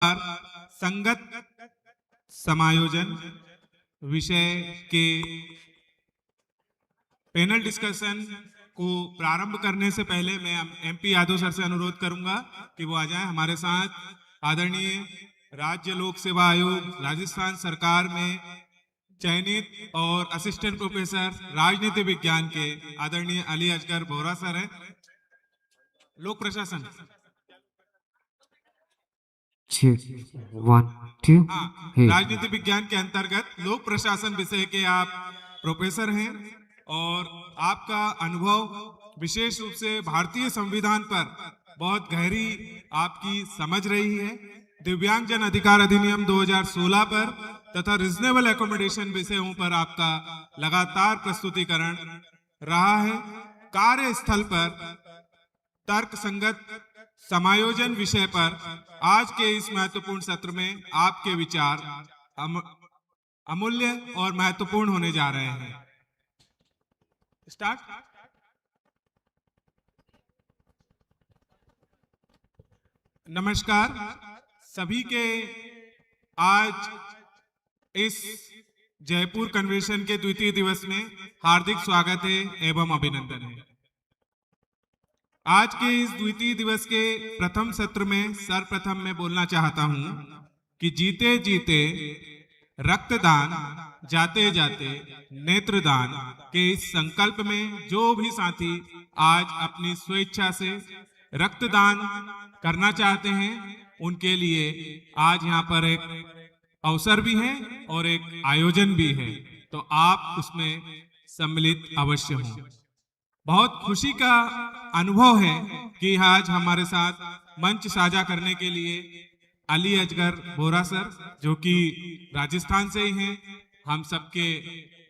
संगत समायोजन विषय के पैनल डिस्कशन को प्रारंभ करने से पहले मैं एमपी यादव सर से अनुरोध करूंगा कि वो आ जाएं हमारे साथ। आदरणीय राज्य लोक सेवा आयोग राजस्थान सरकार में चयनित और असिस्टेंट प्रोफेसर राजनीति विज्ञान के आदरणीय अली असगर बोहरा सर हैं। लोक प्रशासन 1 2 राजनीति विज्ञान के अंतर्गत लोक प्रशासन विषय के आप प्रोफेसर हैं और आपका अनुभव विशेष रूप से भारतीय संविधान पर बहुत गहरी आपकी समझ रही है। दिव्यांगजन अधिकार अधिनियम 2016 पर तथा रीजनेबल एकोमोडेशन विषयों पर आपका लगातार प्रस्तुतिकरण रहा है। कार्यस्थल पर तर्क संगत समायोजन विषय पर आज के इस महत्वपूर्ण सत्र में आपके विचार अमूल्य और महत्वपूर्ण होने जा रहे हैं। स्टार्ट। नमस्कार सभी के आज इस जयपुर कन्वेंशन के द्वितीय दिवस में हार्दिक स्वागत है एवं अभिनंदन है। आज के इस द्वितीय दिवस के प्रथम सत्र में सर्वप्रथम मैं बोलना चाहता हूं कि जीते जीते रक्तदान जाते जाते नेत्रदान के इस संकल्प में जो भी साथी आज अपनी स्वेच्छा से रक्तदान करना चाहते हैं उनके लिए आज यहाँ पर एक अवसर भी है और एक आयोजन भी है, तो आप उसमें सम्मिलित अवश्य हों। बहुत खुशी का अनुभव है कि आज हमारे साथ मंच साझा करने के लिए अली असगर बोहरा सर जो कि राजस्थान से ही हैं, हम सबके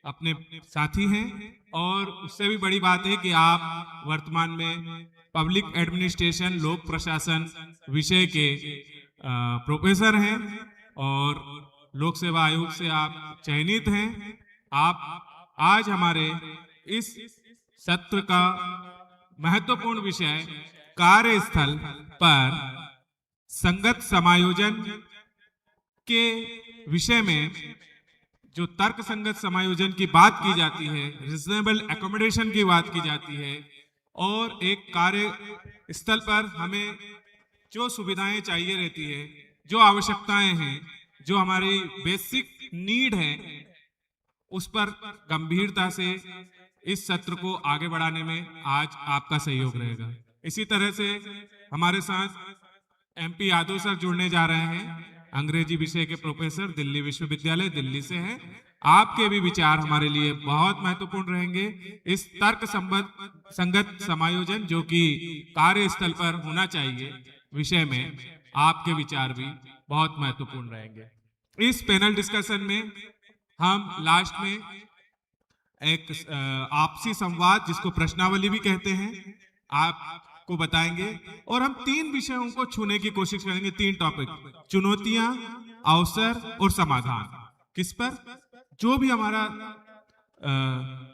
अपने साथी हैं और उससे भी बड़ी बात है कि आप वर्तमान में पब्लिक एडमिनिस्ट्रेशन लोक प्रशासन विषय के प्रोफेसर हैं और लोक सेवा आयोग से आप चयनित हैं। आप आज हमारे इस सत्र का महत्वपूर्ण विषय कार्यस्थल पर संगत समायोजन के विषय में जो तर्क संगत समायोजन की बात की जाती है, रीजनेबल एकोमोडेशन की बात की जाती है और एक कार्य स्थल पर हमें जो सुविधाएं चाहिए रहती है, जो आवश्यकताएं हैं, जो हमारी बेसिक नीड है, उस पर गंभीरता से इस सत्र को आगे बढ़ाने में आज आपका सहयोग रहेगा। इसी तरह से हमारे साथ एमपी यादव सर जुड़ने जा रहे हैं, अंग्रेजी विषय के प्रोफेसर, दिल्ली विश्वविद्यालय दिल्ली से हैं। आपके भी विचार हमारे लिए बहुत महत्वपूर्ण रहेंगे। इस तर्क संगत समायोजन जो कि कार्यस्थल पर होना चाहिए विषय में आपके विचार भी बहुत महत्वपूर्ण रहेंगे। इस पैनल डिस्कशन में हम लास्ट में एक आपसी संवाद जिसको प्रश्नावली भी कहते हैं आपको बताएंगे और हम 3 विषयों को छूने की कोशिश करेंगे। 3 टॉपिक, चुनौतियां, अवसर और समाधान। किस पर? जो भी हमारा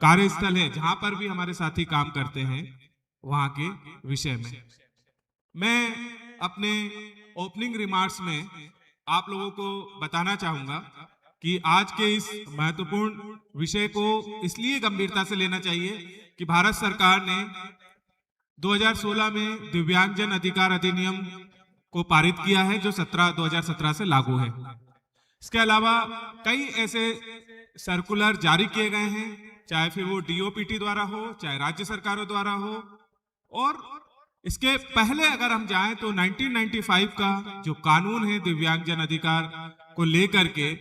कार्यस्थल है, जहां पर भी हमारे साथी काम करते हैं, वहां के विषय में मैं अपने ओपनिंग रिमार्क्स में आप लोगों को बताना चाहूंगा कि आज के इस महत्वपूर्ण विषय को इसलिए गंभीरता से लेना चाहिए कि भारत सरकार ने 2016 में दिव्यांगजन अधिकार अधिनियम को पारित किया है जो 2017 से लागू है। इसके अलावा कई ऐसे सर्कुलर जारी किए गए हैं, चाहे फिर वो डीओपीटी द्वारा हो, चाहे राज्य सरकारों द्वारा हो। और इसके पहले अगर हम जाएं तो 1995 का जो कानून है दिव्यांगजन अधिकार को लेकर के,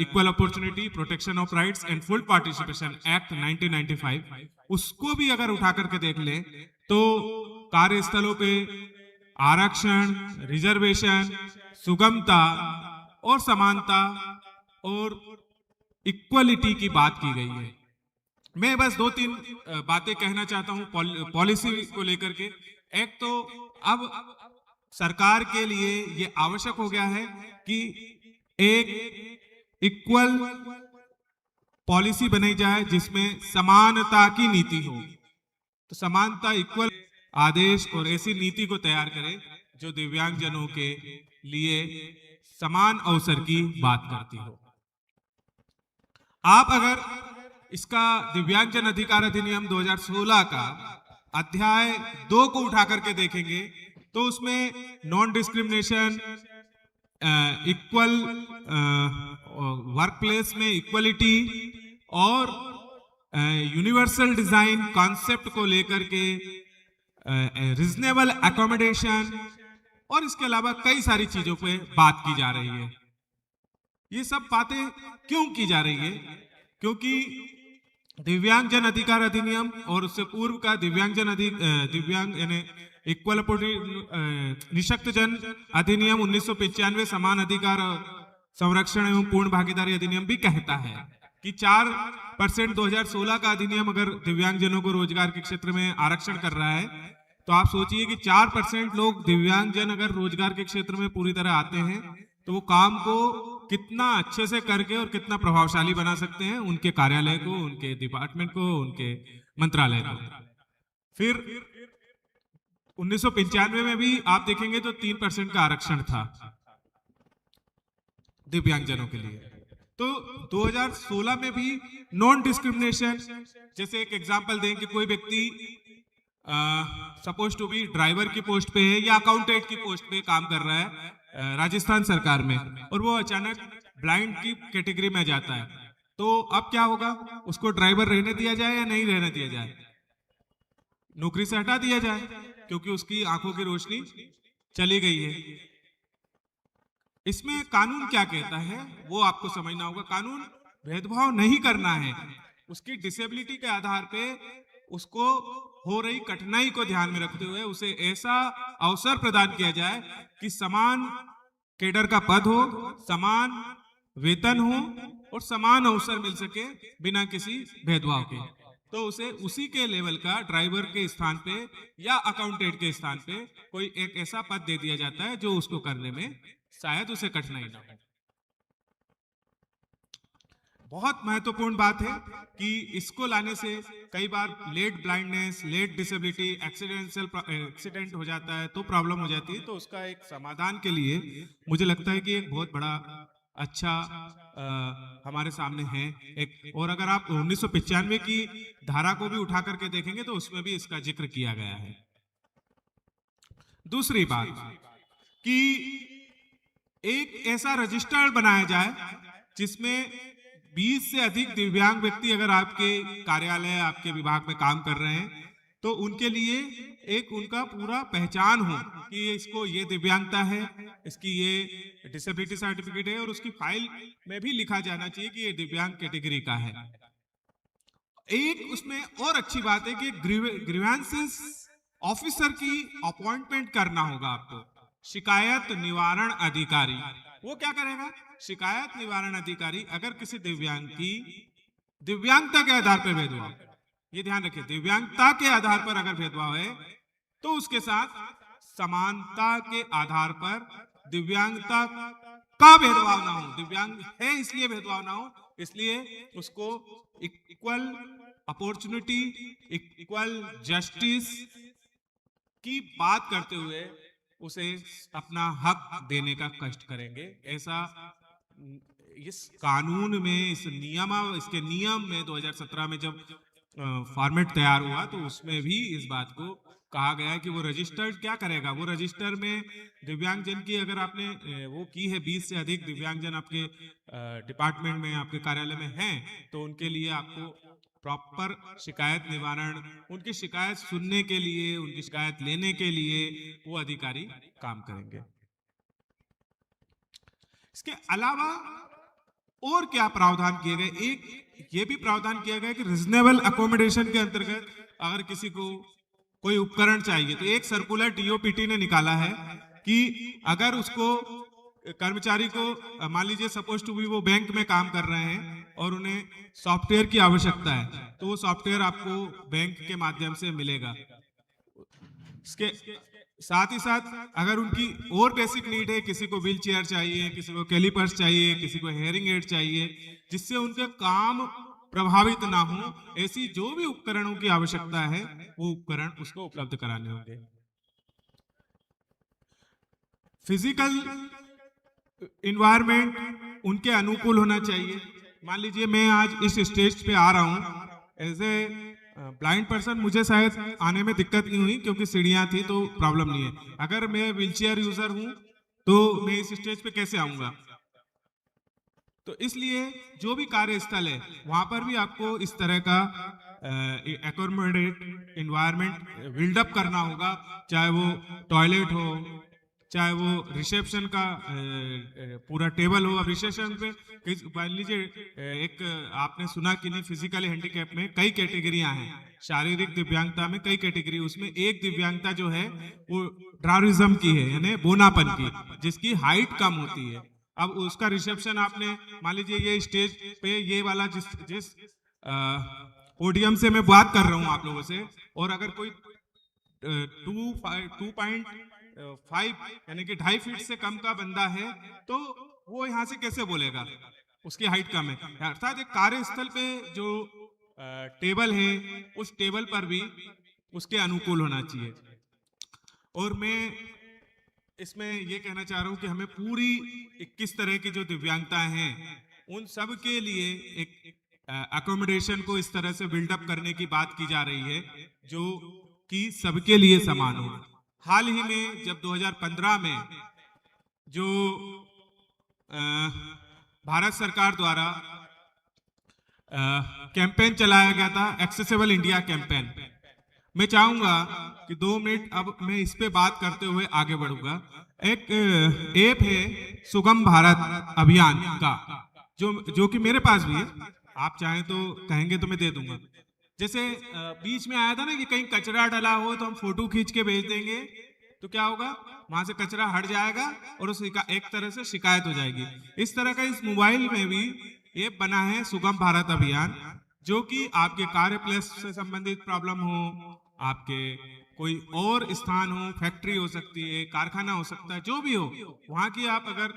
equal opportunity protection of rights and full participation act 1995, उसको भी अगर उठा करके देख ले तो कार्यस्थलों पे आरक्षण, रिजर्वेशन, सुगमता और समानता और इक्वलिटी की बात की गई है। मैं बस 2-3 बातें कहना चाहता हूं पॉलिसी को लेकर के। एक तो अब सरकार के लिए ये आवश्यक हो गया है कि एक इक्वल पॉलिसी बनाई जाए जिसमें समानता की नीति हो। तो समानता, इक्वल आदेश और ऐसी नीति को तैयार करें जो दिव्यांगजनों के लिए समान अवसर की बात करती हो। आप अगर इसका दिव्यांगजन अधिकार अधिनियम 2016 का अध्याय 2 को उठा करके देखेंगे तो उसमें non discrimination, equal work place में इक्वलिटी और यूनिवर्सल डिजाइन कॉन्सेप्ट को लेकर के रीजनेबल अकोमोडेशन और इसके अलावा कई सारी चीजों पे बात की जा रही है। ये सब बातें क्यों की जा रही है? क्योंकि दिव्यांगजन अधिकार अधिनियम और उससे पूर्व का दिव्यांग यानी इक्वल निशक्त जन अधिनियम 1995 समान अधिकार संरक्षण एवं पूर्ण भागीदारी अधिनियम भी कहता है कि 4% 2016 का अधिनियम अगर दिव्यांगजनों को रोजगार के क्षेत्र में आरक्षण कर रहा है तो आप सोचिए कि 4% लोग दिव्यांगजन अगर रोजगार के क्षेत्र में पूरी तरह आते हैं तो वो काम को कितना अच्छे से करके और कितना प्रभावशाली बना सकते हैं उनके कार्यालय को, उनके डिपार्टमेंट को, उनके मंत्रालय को। फिर 1995 में भी आप देखेंगे तो 3% का आरक्षण था दिव्यांगजनों के लिए। तो 2016 में भी नॉन डिस्क्रिमिनेशन, जैसे एक एग्जांपल दें कि कोई व्यक्ति सपोज टू बी ड्राइवर की पोस्ट पे है या अकाउंटेंट की पोस्ट पे काम कर रहा है राजस्थान सरकार में, और वो अचानक ब्लाइंड की कैटेगरी में जाता है, तो अब क्या होगा? उसको ड्राइवर रहने दिया जाए या नहीं रहने दिया जाए? नौकरी से हटा दिया जाए क्योंकि उसकी आंखों की रोशनी चली गई है। इसमें कानून क्या कहता है वो आपको समझना होगा। कानून भेदभाव नहीं करना है, उसकी डिसेबिलिटी के आधार पे उसको हो रही कठिनाई को ध्यान में रखते हुए उसे ऐसा अवसर प्रदान किया जाए कि समान कैडर का पद हो, समान वेतन हो और समान अवसर मिल सके बिना किसी भेदभाव के। तो उसे उसी के लेवल का ड्राइवर के स्थान पे या अकाउंटेंट के स्थान पे कोई एक ऐसा पद दे दिया जाता है जो उसको करने में शायद उसे कठिनाई ना हो। बहुत महत्वपूर्ण बात है कि इसको लाने से कई बार late blindness, late disability, accident हो जाता है तो प्रॉब्लम हो जाती है। तो उसका एक समाधान के लिए मुझे लगता है कि एक बहुत बड़ा अच्छा हमारे सामने है एक। और अगर आप 1995 की धारा को भी उठा करके देखेंगे तो उसमें भी इसका जिक्र किया गया है। दूसरी बात कि एक ऐसा रजिस्टर बनाया जाए जिसमें 20 से अधिक दिव्यांग व्यक्ति अगर आपके कार्यालय, आपके विभाग में काम कर रहे हैं तो उनके लिए एक उनका पूरा पहचान हो कि इसको ये दिव्यांगता है, इसकी ये डिसेबिलिटी सर्टिफिकेट है, और उसकी फाइल में भी लिखा जाना चाहिए कि ये दिव्यांग कैटेगरी का है। एक उसमें और अच्छी बात है कि ग्रीवेंसेस ऑफिसर की अपॉइंटमेंट करना होगा आपको, शिकायत निवारण अधिकारी। वो क्या करेगा? शिकायत निवारण अधिकारी अगर किसी दिव्यांग की दिव्यांगता के आधार पर भेदभाव, ये ध्यान रखिए, दिव्यांगता के आधार पर अगर भेदभाव है तो उसके साथ समानता के आधार पर दिव्यांगता का भेदभाव ना हो, दिव्यांग है इसलिए भेदभाव ना हो, इसलिए उसको इक्वल अपॉर्चुनिटी, इक्वल जस्टिस की बात करते हुए उसे अपना हक देने का कष्ट करेंगे। ऐसा इस कानून में, इसके नियम में 2017 में जब फॉर्मेट तैयार हुआ तो उसमें भी इस बात को कहा गया है कि वो रजिस्टर्ड क्या करेगा, वो रजिस्टर में दिव्यांगजन की अगर आपने वो की है, 20 से अधिक दिव्यांगजन आपके डिपार्टमेंट में, आपके कार्यालय में हैं, तो उनके लिए आपको प्रॉपर शिकायत निवारण, उनकी शिकायत सुनने के लिए, उनकी शिकायत लेने के लिए वो अधिकारी काम करेंगे। इसके अलावा और क्या प्रावधान किए गए? एक ये भी प्रावधान किया गया कि रीजनेबल अकोमोडेशन के अंतर्गत अगर किसी को कोई उपकरण चाहिए तो एक सर्कुलर डीओपीटी ने निकाला है कि अगर उसको कर्मचारी को, मान लीजिए सपोज टू बी वो बैंक में काम कर रहे हैं और उन्हें सॉफ्टवेयर की आवश्यकता है, तो वो सॉफ्टवेयर आपको बैंक के माध्यम से मिलेगा। इसके साथ ही साथ अगर उनकी और बेसिक नीड है, किसी को व्हील चेयर चाहिए, किसी को कैलिपर्स चाहिए, किसी को हेयरिंग एड चाहिए, जिससे उनका काम प्रभावित ना हो, ऐसी जो भी उपकरणों की आवश्यकता है वो उपकरण उसको उपलब्ध कराने होंगे। फिजिकल इन्वायरमेंट उनके अनुकूल होना चाहिए। मान लीजिए मैं आज इस स्टेज पे आ रहा हूँ एज ए ब्लाइंड पर्सन, मुझे शायद आने में दिक्कत नहीं हुई क्योंकि सीढ़ियाँ थी तो प्रॉब्लम नहीं है। अगर मैं व्हीलचेयर यूजर हूँ तो मैं इस स्टेज पे कैसे आऊंगा? तो इसलिए जो भी कार्यस्थल है वहां पर भी आपको इस तरह का एकोमोडेट इन्वायरमेंट बिल्डअप करना होगा, चाहे वो टॉयलेट हो, चाहे वो रिसेप्शन का पूरा टेबल हो। अब रिसेप्शन पे मान लीजिए एक आपने सुना कि नहीं, फिजिकली हैंडीकैप में कई कैटेगरियां हैं, शारीरिक दिव्यांगता में कई कैटेगरी, उसमें एक दिव्यांगता जो है वो ड्राविज्म की है, यानी बोनापन की, जिसकी हाइट कम होती है। अब उसका रिसेप्शन आपने मान लीजिए ये स्टेज पे ये वाला जिस जिस पोडियम से मैं बात कर रहा हूं आप लोगों से, और अगर कोई 2.5 यानी कि 2.5 फीट से कम का बंदा है तो वो यहाँ से कैसे बोलेगा, उसकी हाइट कम है। अर्थात एक कार्यस्थल पे जो टेबल है उस टेबल पर भी उसके अनुकूल होना चाहिए। और मैं इसमें ये कहना चाह रहा हूं कि हमें पूरी 21 तरह की जो दिव्यांगताएं हैं उन सब के लिए एक अकोमोडेशन को इस तरह से बिल्डअप करने की बात की जा रही है जो कि सबके लिए समान हो। हाल ही में जब 2015 में जो भारत सरकार द्वारा कैंपेन चलाया गया था, एक्सेसिबल इंडिया कैंपेन, मैं चाहूंगा कि 2 मिनट अब मैं इस पे बात करते हुए आगे बढ़ूंगा। एक ऐप है सुगम भारत अभियान का, जो कि मेरे पास भी है, आप चाहें तो कहेंगे तो मैं दे दूंगा। जैसे बीच में आया था ना कि कहीं कचरा डला हो तो हम फोटो खींच के भेज देंगे तो क्या होगा, वहां से कचरा हट जाएगा और उस एक तरह से शिकायत हो जाएगी। इस तरह का इस मोबाइल में भी ऐप बना है सुगम भारत अभियान, जो कि आपके कार्य प्लेस से संबंधित प्रॉब्लम हो, आपके कोई और स्थान हो, फैक्ट्री हो सकती है, कारखाना हो सकता है, जो भी हो, वहां की आप अगर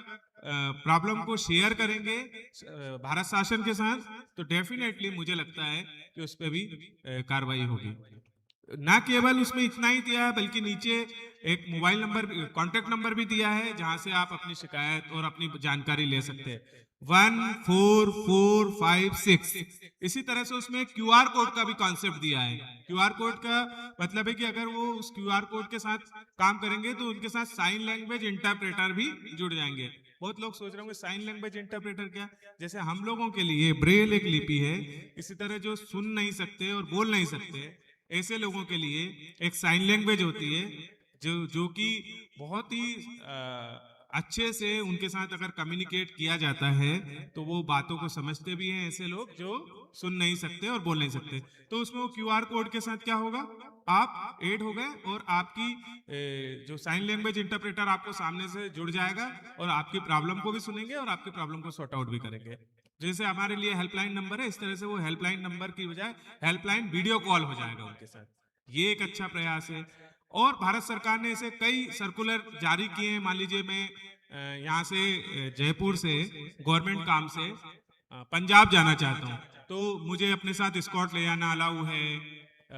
प्रॉब्लम को शेयर करेंगे भारत शासन के साथ तो डेफिनेटली मुझे लगता है कि उस पर भी कार्रवाई होगी। ना केवल उसमें इतना ही दिया है बल्कि नीचे एक मोबाइल नंबर, कॉन्टेक्ट नंबर भी दिया है जहां से आप अपनी शिकायत और अपनी जानकारी ले सकते हैं, 14456। इसी तरह से उसमें क्यूआर कोड का भी कॉन्सेप्ट दिया है। क्यूआर कोड का मतलब है कि अगर वो उस क्यूआर कोड के साथ काम करेंगे तो उनके साथ साइन लैंग्वेज इंटरप्रेटर भी जुड़ जाएंगे। बहुत लोग सोच रहे होंगे साइन लैंग्वेज इंटरप्रेटर क्या, जैसे हम लोगों के लिए ब्रेल एक लिपि है, इसी तरह जो सुन नहीं सकते और बोल नहीं सकते ऐसे लोगों के लिए एक साइन लैंग्वेज होती है जो कि बहुत ही अच्छे से उनके साथ अगर कम्युनिकेट किया जाता है तो वो बातों को समझते भी हैं, ऐसे लोग जो सुन नहीं सकते और बोल नहीं सकते। तो उसमें वो क्यूआर कोड के साथ क्या होगा, आप ऐड हो गए और आपकी जो साइन लैंग्वेज इंटरप्रेटर आपको सामने से जुड़ जाएगा और आपकी प्रॉब्लम को भी सुनेंगे और आपकी प्रॉब्लम को सॉर्ट आउट भी करेंगे। जैसे हमारे लिए हेल्पलाइन नंबर है, इस तरह से वो हेल्पलाइन नंबर की बजाय हेल्पलाइन वीडियो कॉल हो जाएगा उनके साथ। ये एक अच्छा प्रयास है। और भारत सरकार ने ऐसे कई सर्कुलर जारी किए हैं। मान लीजिए मैं यहाँ से जयपुर से गवर्नमेंट काम से पंजाब जाना चाहता हूँ तो मुझे अपने साथ स्कॉट ले जाना अलाउ है,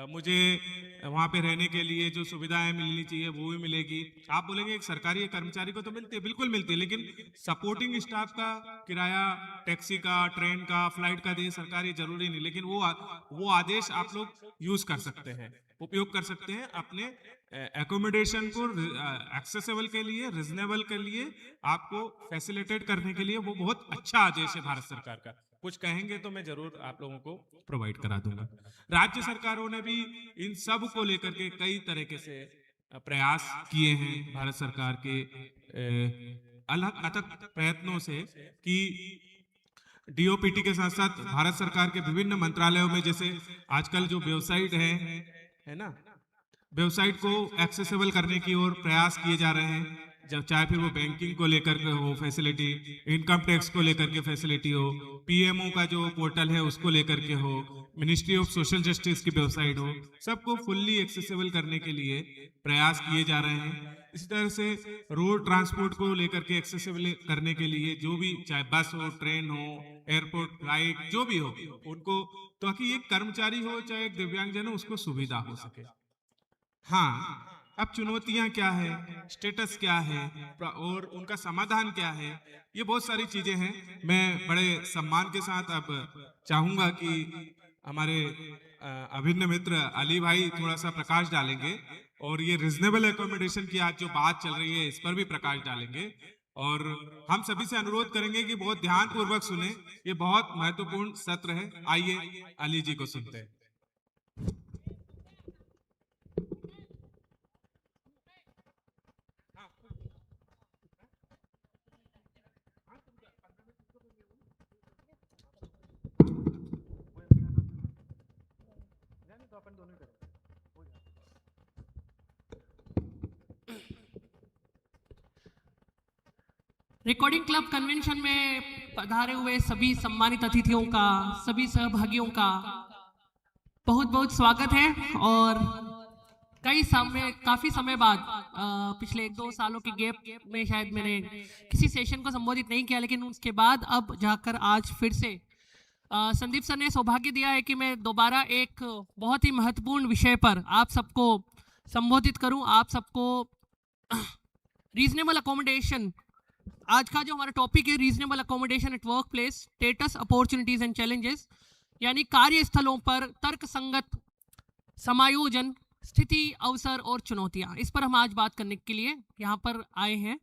मुझे वहां पे रहने के लिए जो सुविधाएं मिलनी चाहिए वो भी मिलेगी। आप बोलेंगे एक सरकारी कर्मचारी को तो मिलती है, बिल्कुल मिलती है, लेकिन सपोर्टिंग स्टाफ का किराया टैक्सी का, ट्रेन का, फ्लाइट का दे सरकारी जरूरी नहीं, लेकिन वो आदेश आप लोग यूज कर सकते हैं, उपयोग कर सकते हैं अपने एकोमोडेशन को एक्सेसिबल के लिए, रिजनेबल के लिए, आपको फैसिलिटेट करने के लिए। वो बहुत अच्छा आदेश है भारत सरकार का। कुछ कहेंगे तो मैं जरूर आप लोगों को प्रोवाइड करा दूंगा। राज्य सरकारों ने भी इन सब को लेकर के कई तरीके से प्रयास किए हैं भारत सरकार के अलग अथक प्रयत्नों से कि डीओपीटी के साथ साथ भारत सरकार के विभिन्न मंत्रालयों में, जैसे आजकल जो वेबसाइट है ना, वेबसाइट को एक्सेसिबल करने की ओर प्रयास किए जा रहे हैं, जब चाहे फिर वो बैंकिंग को लेकर के हो फैसिलिटी, इनकम टैक्स को लेकर के फैसिलिटी हो, पीएमओ का जो पोर्टल है उसको लेकर के हो, मिनिस्ट्री ऑफ सोशल जस्टिस की वेबसाइट हो, सबको फुल्ली एक्सेसिबल करने के लिए प्रयास किए जा रहे हैं। इसी तरह से रोड ट्रांसपोर्ट को लेकर के एक्सेसिबल करने के लिए जो भी, चाहे बस हो, ट्रेन हो, एयरपोर्ट फ्लाइट जो भी हो, उनको, ताकि एक कर्मचारी हो चाहे एक दिव्यांगजन हो, उसको सुविधा हो सके। हाँ, अब चुनौतियां क्या है, स्टेटस क्या है और उनका समाधान क्या है, ये बहुत सारी चीजें हैं। मैं बड़े सम्मान के साथ अब चाहूंगा कि हमारे अभिन्न मित्र अली भाई थोड़ा सा प्रकाश डालेंगे और ये रिजनेबल एकोमोडेशन की आज जो बात चल रही है इस पर भी प्रकाश डालेंगे। और हम सभी से अनुरोध करेंगे कि बहुत ध्यान पूर्वक सुने, ये बहुत महत्वपूर्ण सत्र है। आइए अली जी को सुनते हैं। रिकॉर्डिंग क्लब कन्वेंशन में पधारे हुए सभी सम्मानित अतिथियों का, सभी सहभागियों का बहुत बहुत स्वागत है। और काफी समय बाद पिछले 1-2 सालों के गैप में शायद मैंने किसी सेशन को संबोधित नहीं किया, लेकिन उसके बाद अब जाकर आज फिर से संदीप सर ने सौभाग्य दिया है कि मैं दोबारा एक बहुत ही महत्वपूर्ण विषय पर आप सबको संबोधित करूं, आप सबको रीजनेबल अकोमोडेशन, आज का जो हमारा टॉपिक है reasonable accommodation at work place, status, opportunities and challenges, यानी कार्यस्थलों पर तर्कसंगत समायोजन, स्थिति, अवसर और चुनौतियां, इस पर हम आज बात करने के लिए यहाँ पर आए हैं।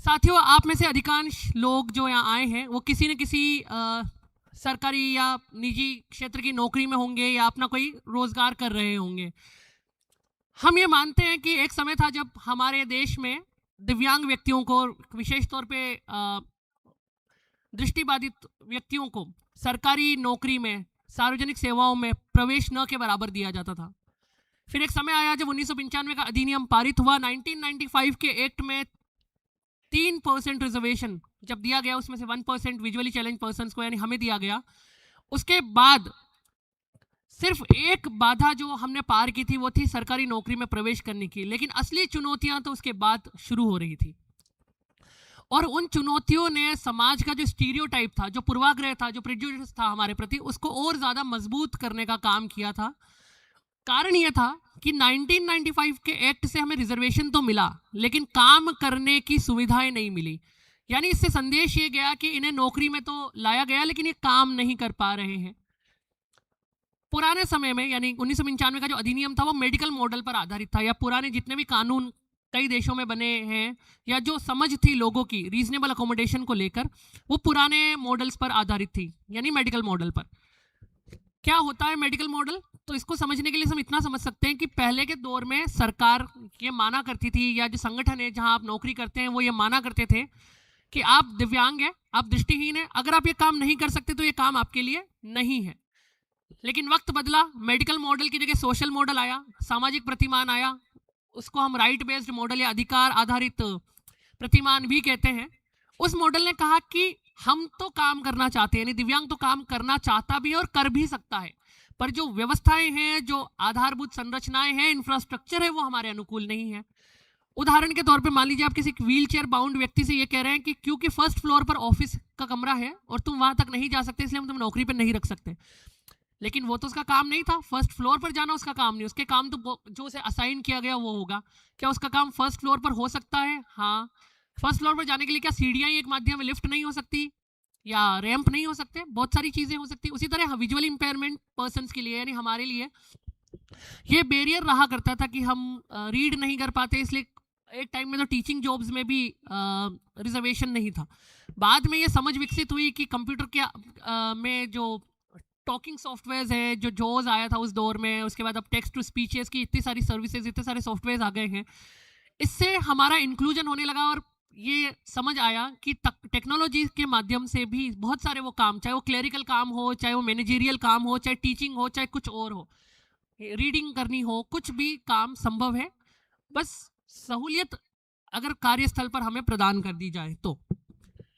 साथियों, आप में से अधिकांश लोग जो यहाँ आए हैं वो किसी न किसी सरकारी या निजी क्षेत्र की नौकरी में होंगे या अपना कोई रोजगार कर रहे होंगे। हम ये मानते हैं कि एक समय था जब हमारे देश में दिव्यांग व्यक्तियों को, विशेष तौर पे दृष्टिबाधित व्यक्तियों को सरकारी नौकरी में, सार्वजनिक सेवाओं में प्रवेश न के बराबर दिया जाता था। फिर एक समय आया जब 1995 का अधिनियम पारित हुआ। 1995 के एक्ट में 3% रिजर्वेशन जब दिया गया, उसमें से 1% विजुअली चैलेंज पर्सन्स को, यानी हमें दिया गया। उसके बाद सिर्फ एक बाधा जो हमने पार की थी वो थी सरकारी नौकरी में प्रवेश करने की, लेकिन असली चुनौतियां तो उसके बाद शुरू हो रही थी। और उन चुनौतियों ने समाज का जो स्टीरियोटाइप था, जो पूर्वाग्रह था, जो प्रेजुडिस था हमारे प्रति, उसको और ज्यादा मजबूत करने का काम किया था। कारण यह था कि 1995 के एक्ट से हमें रिजर्वेशन तो मिला, लेकिन काम करने की सुविधाएं नहीं मिली। यानी इससे संदेश ये गया कि इन्हें नौकरी में तो लाया गया लेकिन ये काम नहीं कर पा रहे हैं। पुराने समय में, यानी 1995 का जो अधिनियम था वो मेडिकल मॉडल पर आधारित था, या पुराने जितने भी कानून कई देशों में बने हैं, या जो समझ थी लोगों की रीजनेबल अकोमोडेशन को लेकर, वो पुराने मॉडल्स पर आधारित थी, यानी मेडिकल मॉडल पर। क्या होता है मेडिकल मॉडल? तो इसको समझने के लिए हम इतना समझ सकते हैं कि पहले के दौर में सरकार ये माना करती थी, या जो संगठन है जहां आप नौकरी करते हैं वो ये माना करते थे कि आप दिव्यांग हैं, आप दृष्टिहीन हैं, अगर आप ये काम नहीं कर सकते तो ये काम आपके लिए नहीं है। लेकिन वक्त बदला, मेडिकल मॉडल की जगह सोशल मॉडल आया, सामाजिक प्रतिमान आया, उसको हम राइट बेस्ड मॉडल या अधिकार आधारित प्रतिमान भी कहते हैं। उस मॉडल ने कहा कि हम तो काम करना चाहते हैं, यानी दिव्यांग तो काम करना चाहता भी है और कर भी सकता है, पर जो व्यवस्थाएं हैं, जो आधारभूत संरचनाएं हैं, इंफ्रास्ट्रक्चर है, वो हमारे अनुकूल नहीं है। उदाहरण के तौर पे मान लीजिए आप किसी व्हील चेयर बाउंड व्यक्ति से ये कह रहे हैं कि क्योंकि फर्स्ट फ्लोर पर ऑफिस का कमरा है और तुम वहां तक नहीं जा सकते, इसलिए हम तुम नौकरी पर नहीं रख सकते। लेकिन वो तो उसका काम नहीं था, फर्स्ट फ्लोर पर जाना उसका काम नहीं, उसके काम तो जो उसे असाइन किया गया वो होगा। क्या उसका काम फर्स्ट फ्लोर पर हो सकता है? हाँ। फर्स्ट फ्लोर पर जाने के लिए क्या सीढ़ियां ही एक माध्यम है, लिफ्ट नहीं हो सकती या रैंप नहीं हो सकते, बहुत सारी चीजें हो सकती। उसी तरह विजुअल इंपेयरमेंट पर्सन्स के लिए, यानी हमारे लिए ये बैरियर रहा करता था कि हम रीड नहीं कर पाते, इसलिए एक टाइम में तो टीचिंग जॉब्स में भी रिजर्वेशन नहीं था। बाद में ये समझ विकसित हुई कि कंप्यूटर के में जो टॉकिंग सॉफ्टवेयर है, जो जोज आया था उस दौर में, उसके बाद अब टेक्स्ट टू स्पीचेस की इतनी सारी सर्विसेज, इतने सारे सॉफ्टवेयर आ गए हैं, इससे हमारा इंक्लूजन होने लगा। और ये समझ आया कि टेक्नोलॉजी के माध्यम से भी बहुत सारे वो काम, चाहे वो क्लेरिकल काम हो, चाहे वो मैनेजरियल काम हो, चाहे टीचिंग हो, चाहे कुछ और हो, रीडिंग करनी हो, कुछ भी काम संभव है, बस सहूलियत अगर कार्यस्थल पर हमें प्रदान कर दी जाए तो।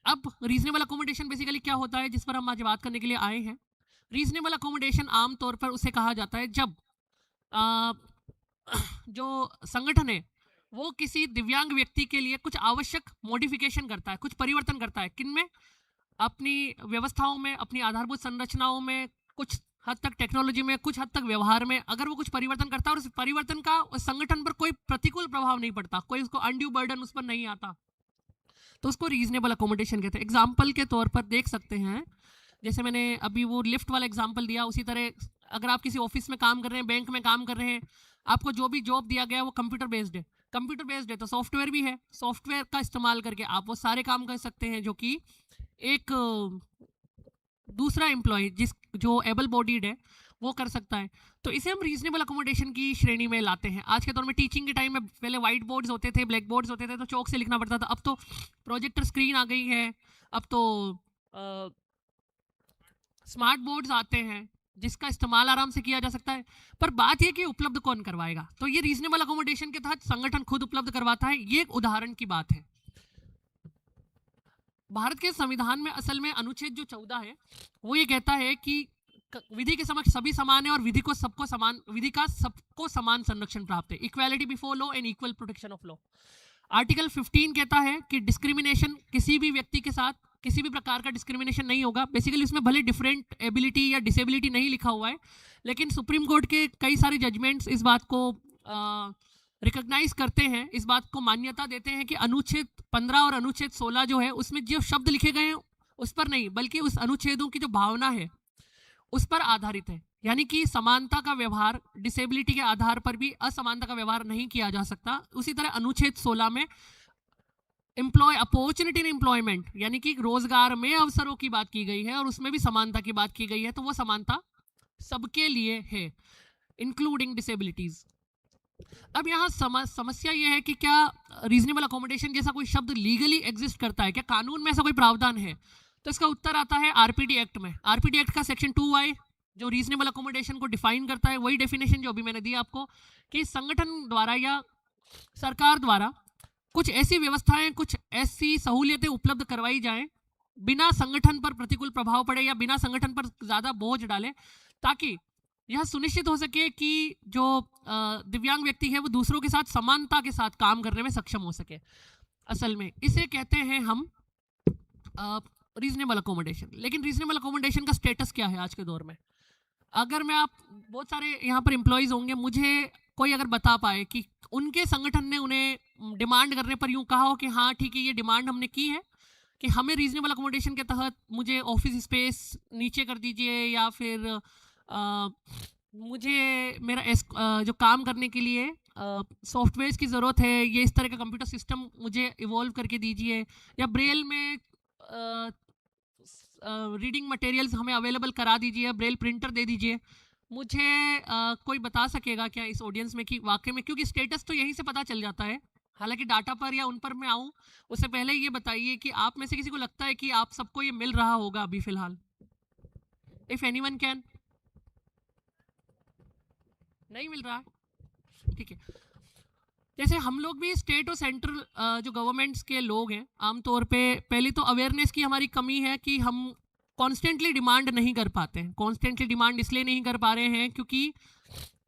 अब रीजनेबल अकोमोडेशन बेसिकली क्या होता है, जिस पर हम आज बात करने के लिए आए हैं। रीजनेबल अकोमोडेशन आमतौर पर उसे कहा जाता है जब जो संगठन है वो किसी दिव्यांग व्यक्ति के लिए कुछ आवश्यक मॉडिफिकेशन करता है, कुछ परिवर्तन करता है। किनमें? अपनी व्यवस्थाओं में, अपनी आधारभूत संरचनाओं में कुछ हद तक टेक्नोलॉजी में, कुछ हद तक व्यवहार में अगर वो कुछ परिवर्तन करता है और उस परिवर्तन का उस संगठन पर कोई प्रतिकूल प्रभाव नहीं पड़ता, कोई उसको अनड्यू बर्डन उस पर नहीं आता, तो उसको रीजनेबल अकोमोडेशन कहते हैं। एग्जाम्पल के तौर पर देख सकते हैं, जैसे मैंने अभी वो लिफ्ट वाला एग्जाम्पल दिया, उसी तरह अगर आप किसी ऑफिस में काम कर रहे हैं, बैंक में काम कर रहे हैं, आपको जो भी जॉब दिया गया है वो कंप्यूटर बेस्ड है। कंप्यूटर बेस्ड है तो सॉफ्टवेयर भी है, सॉफ्टवेयर का इस्तेमाल करके आप वो सारे काम कर सकते हैं जो कि एक दूसरा एम्प्लॉय जो एबल बॉडीड है वो कर सकता है। तो इसे हम रीजनेबल अकोमोडेशन की श्रेणी में लाते हैं। आज के दौर में टीचिंग के टाइम में पहले व्हाइट बोर्ड्स होते थे, ब्लैक बोर्ड्स होते थे, तो चौक से लिखना पड़ता था। अब तो प्रोजेक्टर स्क्रीन आ गई है, अब तो स्मार्ट बोर्ड्स आते हैं जिसका इस्तेमाल आराम से किया जा सकता है। पर बात यह कि उपलब्ध कौन करवाएगा, तो ये रीजनेबल अकोमोडेशन के तहत संगठन खुद उपलब्ध करवाता है। ये एक उदाहरण की बात है। भारत के संविधान में असल में अनुच्छेद जो 14 है वो ये कहता है कि विधि के समक्ष सभी समान है और विधि का सबको समान संरक्षण प्राप्त है। Equality before law and equal protection of law. Article 15 कहता है कि डिस्क्रिमिनेशन, किसी भी व्यक्ति के साथ किसी भी प्रकार का डिस्क्रिमिनेशन नहीं होगा। बेसिकली उसमें भले डिफरेंट एबिलिटी या डिसेबिलिटी नहीं लिखा हुआ है, लेकिन सुप्रीम कोर्ट के कई सारे जजमेंट्स इस बात को रिकॉग्नाइज करते हैं, इस बात को मान्यता देते हैं कि अनुच्छेद 15 और अनुच्छेद 16 जो है उसमें जो शब्द लिखे गए हैं उस पर नहीं, बल्कि उस अनुच्छेदों की जो भावना है उस पर आधारित है। यानी कि समानता का व्यवहार, डिसेबिलिटी के आधार पर भी असमानता का व्यवहार नहीं किया जा सकता। उसी तरह अनुच्छेद 16 में अपॉर्चुनिटी इन एम्प्लॉयमेंट, यानी कि रोजगार में अवसरों की बात की गई है और उसमें भी समानता की बात की गई है। तो वो समानता सबके लिए है, इंक्लूडिंग डिसेबिलिटीज। अब यहाँ समस्या ये है कि क्या रीजनेबल अकोमोडेशन जैसा कोई शब्द लीगली एग्जिस्ट करता है, क्या कानून में ऐसा कोई प्रावधान है? तो इसका उत्तर आता है आरपीडी एक्ट में। आरपीडी एक्ट का सेक्शन 2I जो रीजनेबल अकोमोडेशन को डिफाइन करता है, वही डेफिनेशन जो अभी मैंने दी आपको, कि संगठन द्वारा या सरकार द्वारा कुछ ऐसी व्यवस्थाएं, कुछ ऐसी सहूलियतें उपलब्ध करवाई जाएं बिना संगठन पर प्रतिकूल प्रभाव पड़े या बिना संगठन पर ज़्यादा बोझ डाले, ताकि यह सुनिश्चित हो सके कि जो दिव्यांग व्यक्ति है वो दूसरों के साथ समानता के साथ काम करने में सक्षम हो सके। असल में इसे कहते हैं हम रीजनेबल अकोमोडेशन। लेकिन रीजनेबल अकोमोडेशन का स्टेटस क्या है आज के दौर में? अगर मैं बहुत सारे यहाँ पर एम्प्लॉयज़ होंगे, मुझे कोई अगर बता पाए कि उनके संगठन ने उन्हें डिमांड करने पर यूँ कहा हो कि हाँ ठीक है, ये डिमांड हमने की है कि हमें रीजनेबल अकोमोडेशन के तहत मुझे ऑफिस स्पेस नीचे कर दीजिए, या फिर मुझे मेरा जो काम करने के लिए सॉफ्टवेयर्स की ज़रूरत है, ये इस तरह का कंप्यूटर सिस्टम मुझे इवॉल्व करके दीजिए, या ब्रेल में रीडिंग मटेरियल्स हमें अवेलेबल करा दीजिए, ब्रेल प्रिंटर दे दीजिए। मुझे कोई बता सकेगा क्या इस ऑडियंस में कि वाकई में, क्योंकि स्टेटस तो यहीं से पता चल जाता है, हालांकि डाटा पर या उन पर मैं आऊँ उससे पहले ये बताइए कि आप में से किसी को लगता है कि आप सबको ये मिल रहा होगा अभी फ़िलहाल? If anyone can. नहीं मिल रहा है, ठीक है। जैसे हम लोग भी स्टेट और सेंट्रल जो गवर्नमेंट्स के लोग हैं, आमतौर पे पहले तो अवेयरनेस की हमारी कमी है कि हम कॉन्स्टेंटली डिमांड नहीं कर पाते हैं। कॉन्स्टेंटली डिमांड इसलिए नहीं कर पा रहे हैं क्योंकि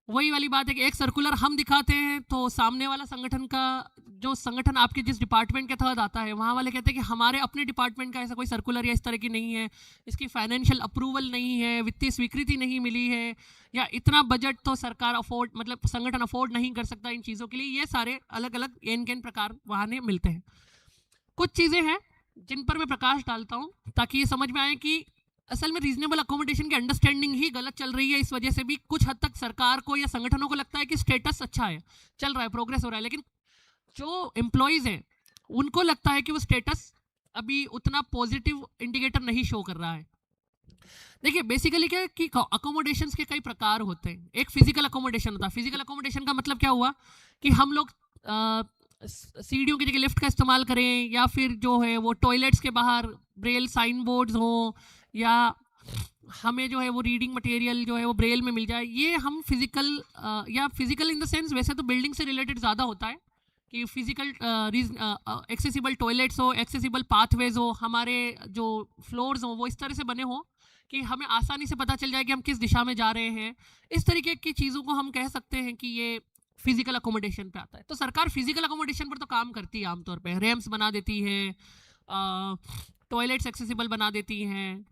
वही वाली बात है कि एक सर्कुलर हम दिखाते हैं तो सामने वाला संगठन का, जो संगठन आपके जिस डिपार्टमेंट के तहत आता है, वहाँ वाले कहते हैं कि हमारे अपने डिपार्टमेंट का ऐसा कोई सर्कुलर या इस तरह की नहीं है, इसकी फाइनेंशियल अप्रूवल नहीं है, वित्तीय स्वीकृति नहीं मिली है, या इतना बजट तो सरकार मतलब संगठन अफोर्ड नहीं कर सकता इन चीज़ों के लिए। ये सारे अलग अलग एन प्रकार वहाँ मिलते हैं। कुछ चीज़ें हैं जिन पर मैं प्रकाश डालता हूँ ताकि ये समझ में आए कि असल में रीजनेबल अकोमोडेशन की अंडरस्टैंडिंग ही गलत चल रही है। इस वजह से भी कुछ हद तक सरकार को या संगठनों को लगता है कि स्टेटस अच्छा है, चल रहा है, प्रोग्रेस हो रहा है, लेकिन जो एम्प्लॉयज़ हैं उनको लगता है कि वो स्टेटस अभी उतना पॉजिटिव इंडिकेटर नहीं शो कर रहा है। देखिए बेसिकली क्या है कि अकोमोडेशंस के कई प्रकार होते हैं। एक फिजिकल अकोमोडेशन होता है। फिजिकल अकोमोडेशन का मतलब क्या हुआ कि हम लोग सीढ़ियों की जगह लिफ्ट का इस्तेमाल करें, या फिर जो है वो टॉयलेट्स के बाहर ब्रेल साइन बोर्ड्स हों, या हमें जो है वो रीडिंग मटेरियल जो है वो ब्रेल में मिल जाए। ये हम फिजिकल या फिजिकल इन द सेंस वैसे तो बिल्डिंग से रिलेटेड ज़्यादा होता है कि फिजिकल एक्सेसिबल टॉयलेट्स हो, एक्सेसिबल पाथवेज हो, हमारे जो फ्लोर्स हो वो इस तरह से बने हो कि हमें आसानी से पता चल जाए कि हम किस दिशा में जा रहे हैं। इस तरीके की चीज़ों को हम कह सकते हैं कि ये फिजिकल अकोमोडेशन पे आता है। तो सरकार फिजिकल अकोमोडेशन पर तो काम करती है, आमतौर पे रैम्प्स बना देती है, टॉयलेट्स एक्सेसिबल बना देती हैं,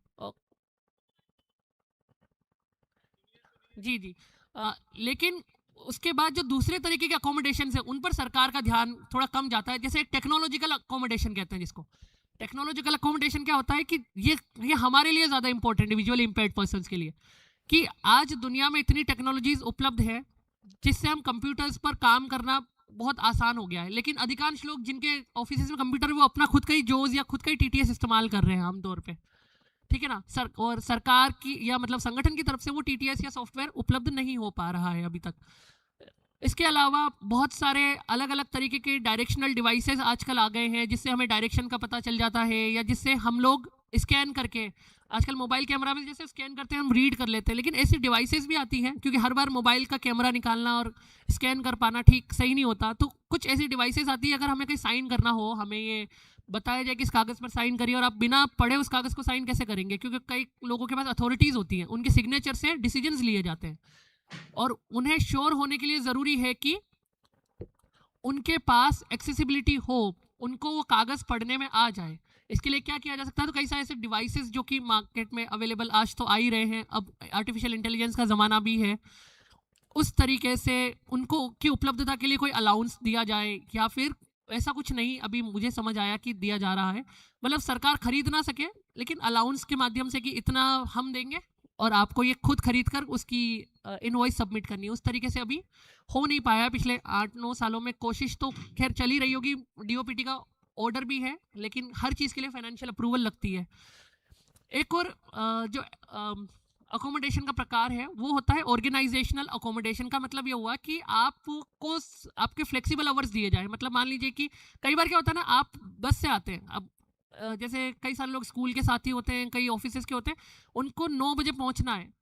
जी जी। लेकिन उसके बाद जो दूसरे तरीके के अकोमोडेशन है उन पर सरकार का ध्यान थोड़ा कम जाता है। जैसे एक टेक्नोलॉजिकल अकोमोडेशन कहते हैं जिसको। टेक्नोलॉजिकल अकोमोडेशन क्या होता है कि ये हमारे लिए ज़्यादा इंपॉर्टेंट है, विजुअली इम्पेयर्ड पर्सन्स के लिए, कि आज दुनिया में इतनी टेक्नोलॉजीज उपलब्ध है जिससे हम कंप्यूटर्स पर काम करना बहुत आसान हो गया है। लेकिन अधिकांश लोग जिनके ऑफिस में कंप्यूटर है वो अपना खुद का ही जोज या खुद का ही टीटीएस इस्तेमाल कर रहे हैं आमतौर पे, ठीक है ना सर। और सरकार की या मतलब संगठन की तरफ से वो टीटीएस या सॉफ्टवेयर उपलब्ध नहीं हो पा रहा है अभी तक। इसके अलावा बहुत सारे अलग अलग तरीके के डायरेक्शनल डिवाइसेस आजकल आ गए हैं जिससे हमें डायरेक्शन का पता चल जाता है, या जिससे हम लोग स्कैन करके, आजकल मोबाइल कैमरा में जैसे स्कैन करते हैं हम रीड कर लेते हैं, लेकिन ऐसी डिवाइसेस भी आती हैं क्योंकि हर बार मोबाइल का कैमरा निकालना और स्कैन कर पाना ठीक सही नहीं होता। तो कुछ ऐसी डिवाइसेस आती है, अगर हमें कहीं साइन करना हो, हमें ये बताया जाए कि इस कागज़ पर साइन करिए, और आप बिना पढ़े उस कागज़ को साइन कैसे करेंगे, क्योंकि कई लोगों के पास अथॉरिटीज़ होती हैं, उनके सिग्नेचर से डिसीजंस लिए जाते हैं और उन्हें श्योर होने के लिए ज़रूरी है कि उनके पास एक्सेसिबिलिटी हो, उनको वो कागज़ पढ़ने में आ जाए। इसके लिए क्या किया जा सकता है, तो कई सारे ऐसे डिवाइसेस जो कि मार्केट में अवेलेबल आज तो आ ही रहे हैं, अब आर्टिफिशियल इंटेलिजेंस का ज़माना भी है, उस तरीके से उनको की उपलब्धता के लिए कोई अलाउंस दिया जाए, या फिर ऐसा कुछ नहीं अभी मुझे समझ आया कि दिया जा रहा है, मतलब सरकार खरीद ना सके लेकिन अलाउंस के माध्यम से कि इतना हम देंगे और आपको ये खुद खरीद कर उसकी इनवॉइस सबमिट करनी है। उस तरीके से अभी हो नहीं पाया पिछले 8-9 सालों में। कोशिश तो खैर चली रही होगी, डीओपीटी का ऑर्डर भी है, लेकिन हर चीज़ के लिए फाइनेंशियल अप्रूवल लगती है। एक और जो अकोमोडेशन का प्रकार है वो होता है ऑर्गेनाइजेशनल अकोमोडेशन। का मतलब ये हुआ कि आपको आपके फ्लेक्सिबल आवर्स दिए जाए। मतलब मान लीजिए कि कई बार क्या होता है ना, आप बस से आते हैं, अब जैसे कई सारे लोग स्कूल के साथी होते हैं, कई ऑफिसेज के होते हैं, उनको 9 बजे पहुंचना है,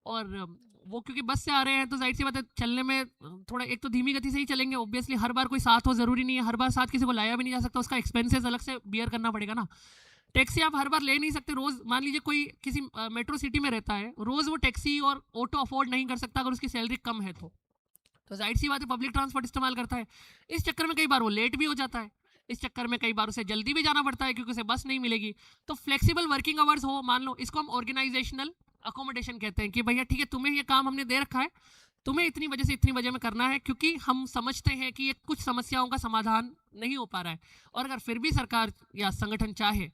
और वो क्योंकि बस से आ रहे हैं तो जाहिर सी बात है चलने में थोड़ा, एक तो धीमी गति से ही चलेंगे ऑब्वियसली, हर बार कोई साथ हो ज़रूरी नहीं है, हर बार साथ किसी को लाया भी नहीं जा सकता, उसका एक्सपेंसेस अलग से बियर करना पड़ेगा ना। टैक्सी आप हर बार ले नहीं सकते, रोज़ मान लीजिए कोई किसी मेट्रो सिटी में रहता है, रोज़ वो टैक्सी और ऑटो अफोर्ड नहीं कर सकता अगर उसकी सैलरी कम है तो जाहिर सी बात है पब्लिक ट्रांसपोर्ट इस्तेमाल करता है। इस चक्कर में कई बार वो लेट भी हो जाता है, इस चक्कर में कई बार उसे जल्दी भी जाना पड़ता है क्योंकि उसे बस नहीं मिलेगी। तो फ्लेक्सिबल वर्किंग आवर्स हो, मान लो, इसको हम ऑर्गेनाइजेशनल अकोमोडेशन कहते हैं कि भैया ठीक है, तुम्हें ये काम हमने दे रखा है, तुम्हें इतनी बजे से इतनी बजे में करना है, क्योंकि हम समझते हैं कि ये कुछ समस्याओं का समाधान नहीं हो पा रहा है। और अगर फिर भी सरकार या संगठन चाहे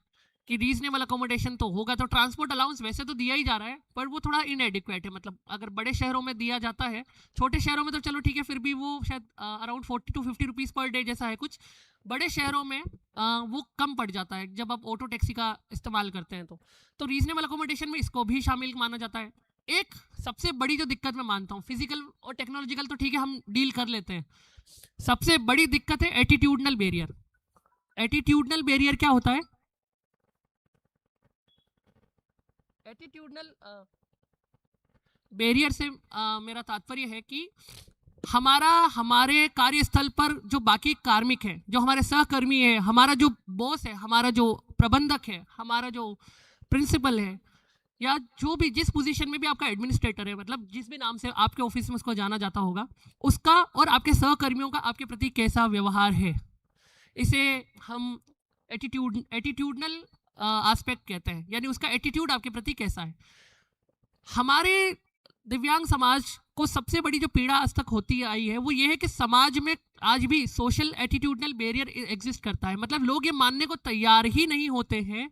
कि रीजनेबल अकोमोडेशन तो होगा, तो ट्रांसपोर्ट अलाउंस वैसे तो दिया ही जा रहा है पर वो थोड़ा इनएडिक्वेट है। मतलब अगर बड़े शहरों में दिया जाता है, छोटे शहरों में तो चलो ठीक है, फिर भी वो शायद around 40 to 50 rupees per day जैसा है कुछ, बड़े शहरों में वो कम पड़ जाता है जब आप ऑटो टैक्सी का इस्तेमाल करते हैं। तो रीजनेबल अकोमोडेशन में इसको भी शामिल माना जाता है। एक सबसे बड़ी जो दिक्कत मैं मानता हूँ, फिजिकल और टेक्नोलॉजिकल तो ठीक है हम डील कर लेते हैं, सबसे बड़ी दिक्कत है एटीट्यूडनल बैरियर। एटीट्यूडनल बैरियर क्या होता है? एटीट्यूडनल बैरियर से मेरा तात्पर्य है कि हमारे कार्यस्थल पर जो बाकी कार्मिक हैं, जो हमारे सहकर्मी हैं, हमारा जो बॉस है, हमारा जो प्रबंधक है, हमारा जो प्रिंसिपल है, या जो भी जिस पोजीशन में भी आपका एडमिनिस्ट्रेटर है, मतलब जिस भी नाम से आपके ऑफिस में उसको जाना जाता होगा, उसका और आपके सहकर्मियों का आपके प्रति कैसा व्यवहार है, इसे हम एटीट्यूडनल एस्पेक्ट कहते हैं, यानी उसका एटीट्यूड आपके प्रति कैसा है। हमारे दिव्यांग समाज को सबसे बड़ी जो पीड़ा आज तक होती आई है वो ये है कि समाज में आज भी सोशल एटीट्यूडनल बैरियर एग्जिस्ट करता है। मतलब लोग ये मानने को तैयार ही नहीं होते हैं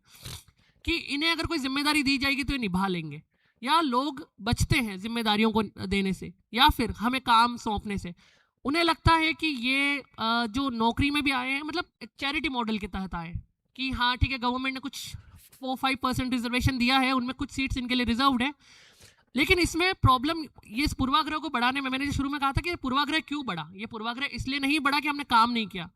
कि इन्हें अगर कोई जिम्मेदारी दी जाएगी तो ये निभा लेंगे, या लोग बचते हैं जिम्मेदारियों को देने से या फिर हमें काम सौंपने से। उन्हें लगता है कि ये जो नौकरी में भी आए हैं, मतलब चैरिटी मॉडल के तहत आए कि हाँ ठीक है, गवर्नमेंट ने कुछ 4-5% रिजर्वेशन दिया है, उनमें कुछ सीट्स इनके लिए रिजर्व्ड है। लेकिन इसमें प्रॉब्लम ये इस पूर्वाग्रह को बढ़ाने में, मैंने जो शुरू में कहा था कि पूर्वाग्रह क्यों बढ़ा, ये पूर्वाग्रह इसलिए नहीं बढ़ा कि हमने काम नहीं किया,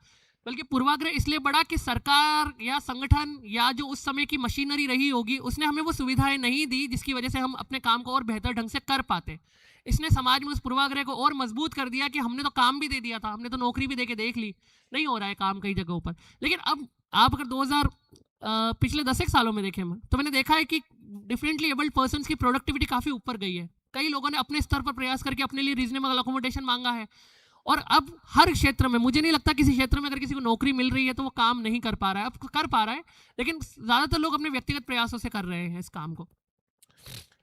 बल्कि पूर्वाग्रह इसलिए बढ़ा कि सरकार या संगठन या जो उस समय की मशीनरी रही होगी उसने हमें वो सुविधाएं नहीं दी जिसकी वजह से हम अपने काम को और बेहतर ढंग से कर पाते। इसने समाज में उस पूर्वाग्रह को और मजबूत कर दिया कि हमने तो काम भी दे दिया था, हमने तो नौकरी भी दे के देख ली, नहीं हो रहा है काम कई जगहों पर। लेकिन अब आप अगर पिछले 10 सालों में देखें तो मैंने देखा है कि डिफरेंटली एबल्ड पर्सन्स की प्रोडक्टिविटी काफ़ी ऊपर गई है। कई लोगों ने अपने स्तर पर प्रयास करके अपने लिए रीजनेबल अकोमोडेशन मांगा है, और अब हर क्षेत्र में, मुझे नहीं लगता किसी क्षेत्र में अगर किसी को नौकरी मिल रही है तो वो काम नहीं कर पा रहा है। अब कर पा रहा है, लेकिन ज़्यादातर लोग अपने व्यक्तिगत प्रयासों से कर रहे हैं इस काम को।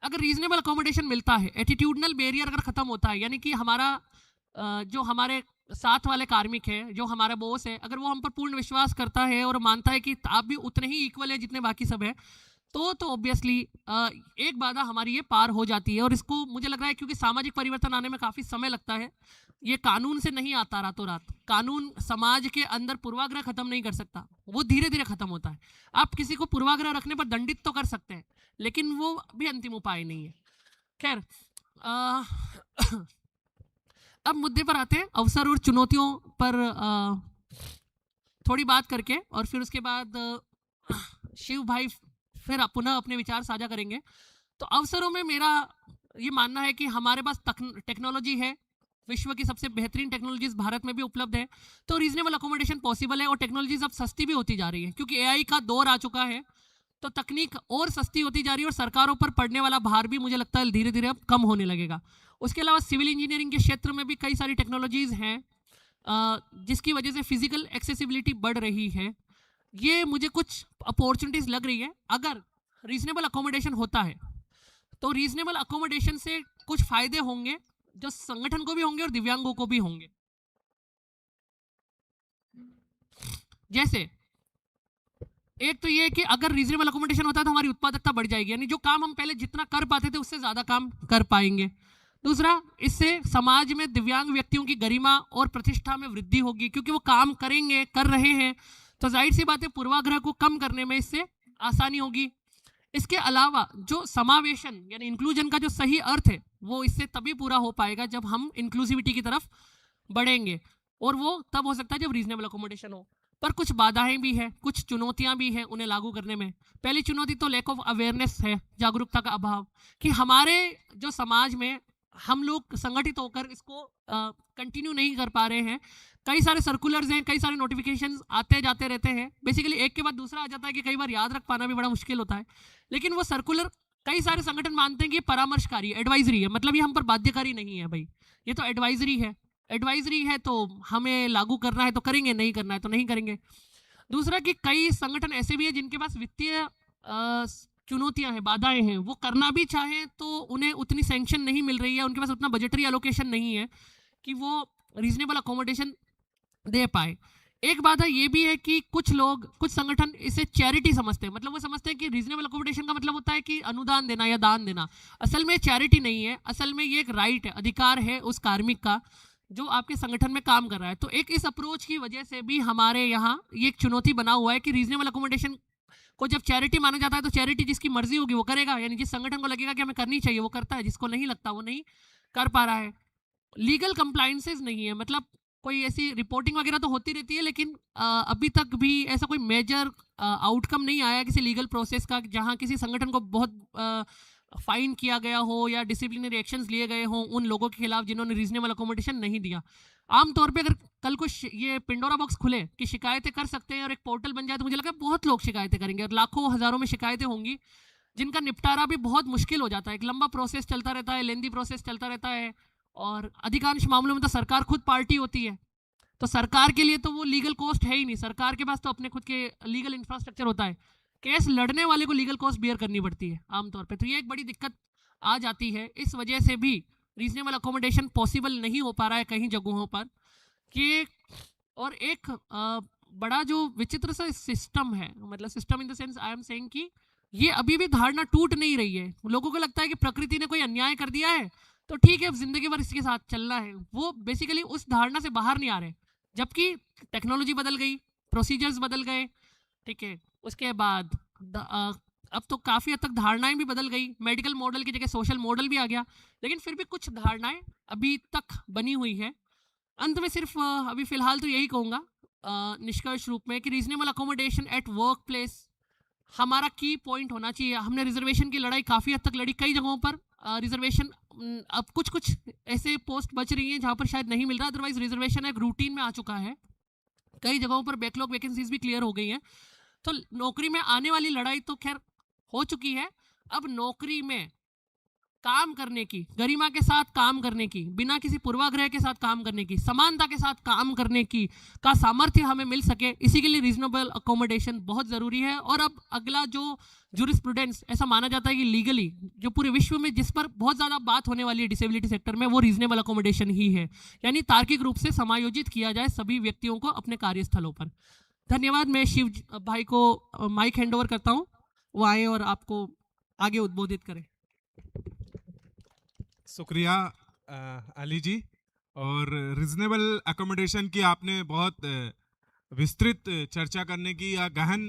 अगर रीजनेबल अकोमोडेशन मिलता है, एटीट्यूडनल बैरियर अगर खत्म होता है, यानी कि हमारा जो हमारे साथ वाले कार्मिक है, जो हमारा बॉस है, अगर वो हम पर पूर्ण विश्वास करता है और मानता है कि आप भी उतने ही इक्वल है जितने बाकी सब है, तो ऑब्वियसली एक बाधा हमारी ये पार हो जाती है। और इसको मुझे लग रहा है क्योंकि सामाजिक परिवर्तन आने में काफ़ी समय लगता है, ये कानून से नहीं आता रातों रात। कानून समाज के अंदर पूर्वाग्रह खत्म नहीं कर सकता, वो धीरे धीरे खत्म होता है। आप किसी को पूर्वाग्रह रखने पर दंडित तो कर सकते हैं, लेकिन वो भी अंतिम उपाय नहीं है। खैर, अब मुद्दे पर आते हैं, अवसर और चुनौतियों पर थोड़ी बात करके, और फिर उसके बाद शिव भाई फिर पुनः अपने विचार साझा करेंगे। तो अवसरों में मेरा ये मानना है कि हमारे पास टेक्नोलॉजी है, विश्व की सबसे बेहतरीन टेक्नोलॉजीज भारत में भी उपलब्ध है, तो रीजनेबल अकोमोडेशन पॉसिबल है। और टेक्नोलॉजीज अब सस्ती भी होती जा रही है क्योंकि एआई का दौर आ चुका है, तो तकनीक और सस्ती होती जा रही है और सरकारों पर पड़ने वाला भार भी मुझे लगता है धीरे धीरे अब कम होने लगेगा। उसके अलावा सिविल इंजीनियरिंग के क्षेत्र में भी कई सारी टेक्नोलॉजीज हैं जिसकी वजह से फिजिकल एक्सेसिबिलिटी बढ़ रही है। ये मुझे कुछ अपॉर्चुनिटीज लग रही है। अगर रीजनेबल अकोमोडेशन होता है तो रीजनेबल अकोमोडेशन से कुछ फायदे होंगे जो संगठन को भी होंगे और दिव्यांगों को भी होंगे। जैसे एक तो ये कि अगर रीजनेबल अकोमोडेशन होता है तो हमारी उत्पादकता बढ़ जाएगी, यानी जो काम हम पहले जितना कर पाते थे उससे ज्यादा काम कर पाएंगे। दूसरा, इससे समाज में दिव्यांग व्यक्तियों की गरिमा और प्रतिष्ठा में वृद्धि होगी क्योंकि वो काम करेंगे, कर रहे हैं, तो जाहिर सी बात है पूर्वाग्रह को कम करने में इससे आसानी होगी। इसके अलावा जो समावेशन यानी इंक्लूजन का जो सही अर्थ है वो इससे तभी पूरा हो पाएगा जब हम इंक्लूसिविटी की तरफ बढ़ेंगे, और वो तब हो सकता है जब रीजनेबल अकोमोडेशन हो। पर कुछ बाधाएं भी हैं, कुछ चुनौतियां भी हैं उन्हें लागू करने में। पहली चुनौती तो लैक ऑफ अवेयरनेस है, जागरूकता का अभाव, कि हमारे जो समाज में हम लोग संगठित होकर इसको कंटिन्यू नहीं कर पा रहे हैं। कई सारे सर्कुलर्स हैं, कई सारे नोटिफिकेशंस आते जाते रहते हैं, बेसिकली एक के बाद दूसरा आ जाता है कि कई बार याद रख पाना भी बड़ा मुश्किल होता है। लेकिन वो सर्कुलर कई सारे संगठन मानते हैं कि परामर्शकारी एडवाइजरी है, मतलब ये हम पर बाध्यकारी नहीं है भाई, ये तो एडवाइजरी है। एडवाइजरी है तो हमें लागू करना है तो करेंगे, नहीं करना है तो नहीं करेंगे। दूसरा कि कई संगठन ऐसे भी हैं जिनके पास वित्तीय चुनौतियां हैं, बाधाएं हैं, वो करना भी चाहें तो उन्हें उतनी सैंक्शन नहीं मिल रही है, उनके पास उतना बजटरी एलोकेशन नहीं है कि वो रीजनेबल अकोमोडेशन दे पाए। एक बाधा ये भी है कि कुछ लोग, कुछ संगठन इसे चैरिटी समझते हैं, मतलब वो समझते हैं कि रीजनेबल अकोमोडेशन का मतलब होता है कि अनुदान देना या दान देना। असल में चैरिटी नहीं है, असल में ये एक राइट है, अधिकार है उस कार्मिक का जो आपके संगठन में काम कर रहा है। तो एक इस अप्रोच की वजह से भी हमारे यहाँ ये एक चुनौती बना हुआ है कि रीजनेबल अकोमोडेशन को जब चैरिटी माना जाता है तो चैरिटी जिसकी मर्जी होगी वो करेगा, यानी जिस संगठन को लगेगा कि हमें करनी चाहिए वो करता है, जिसको नहीं लगता वो नहीं कर पा रहा है। लीगल कंप्लाइंसेस नहीं है, मतलब कोई ऐसी रिपोर्टिंग वगैरह तो होती रहती है, लेकिन अभी तक भी ऐसा कोई मेजर आउटकम नहीं आया किसी लीगल प्रोसेस का जहां किसी संगठन को बहुत फाइन किया गया हो या डिसिप्लिनरी एक्शंस लिए गए हों उन लोगों के खिलाफ जिन्होंने रीजनेबल अकोमोडेशन नहीं दिया। आमतौर पे अगर कल को ये पिंडोरा बॉक्स खुले कि शिकायतें कर सकते हैं और एक पोर्टल बन जाए तो मुझे लगता है बहुत लोग शिकायतें करेंगे और लाखों हजारों में शिकायतें होंगी जिनका निपटारा भी बहुत मुश्किल हो जाता है। एक लंबा प्रोसेस चलता रहता है, लेंदी प्रोसेस चलता रहता है, और अधिकांश मामलों में तो सरकार खुद पार्टी होती है, तो सरकार के लिए तो वो लीगल कॉस्ट है ही नहीं, सरकार के पास तो अपने खुद के लीगल इंफ्रास्ट्रक्चर होता है। केस लड़ने वाले को लीगल कॉस्ट बियर करनी पड़ती है आमतौर पे, तो ये एक बड़ी दिक्कत आ जाती है। इस वजह से भी रीजनेबल अकोमोडेशन पॉसिबल नहीं हो पा रहा है कहीं जगहों पर कि, और एक बड़ा जो विचित्र सा सिस्टम है, मतलब system in the sense I am saying कि ये अभी भी धारणा टूट नहीं रही है। लोगों को लगता है कि प्रकृति ने कोई अन्याय कर दिया है तो ठीक है अब जिंदगी भर इसके साथ चलना है, वो बेसिकली उस धारणा से बाहर नहीं आ रहे, जबकि टेक्नोलॉजी बदल गई, प्रोसीजर्स बदल गए, ठीक है, उसके बाद अब तो काफ़ी हद तक धारणाएं भी बदल गई, मेडिकल मॉडल की जगह सोशल मॉडल भी आ गया, लेकिन फिर भी कुछ धारणाएं अभी तक बनी हुई है। अंत में सिर्फ अभी फिलहाल तो यही कहूँगा निष्कर्ष रूप में कि reasonable accommodation at work place हमारा की पॉइंट होना चाहिए। हमने रिजर्वेशन की लड़ाई काफ़ी हद तक लड़ी, कई जगहों पर रिजर्वेशन, अब कुछ कुछ ऐसे पोस्ट बच रही हैं जहाँ पर शायद नहीं मिल रहा, अदरवाइज रिजर्वेशन एक रूटीन में आ चुका है, कई जगहों पर बैकलॉग वैकेंसीज भी क्लियर हो गई हैं। तो नौकरी में आने वाली लड़ाई तो खैर हो चुकी है, अब नौकरी में काम करने की, गरिमा के साथ काम करने की, बिना किसी पूर्वाग्रह के साथ काम करने की, समानता के साथ काम करने की का सामर्थ्य हमें मिल सके, इसी के लिए रीजनेबल अकोमोडेशन बहुत ज़रूरी है। और अब अगला जो जूरिस्प्रूडेंस, ऐसा माना जाता है कि लीगली जो पूरे विश्व में जिस पर बहुत ज़्यादा बात होने वाली है डिसेबिलिटी सेक्टर में, वो रीजनेबल अकोमोडेशन ही है, यानी तार्किक रूप से समायोजित किया जाए सभी व्यक्तियों को अपने कार्यस्थलों पर। धन्यवाद। मैं शिव भाई को माइक हैंड ओवर करता हूँ, वो आए और आपको आगे उद्बोधित करें। शुक्रिया अली जी। और रिजनेबल अकोमोडेशन की आपने बहुत विस्तृत चर्चा करने की या गहन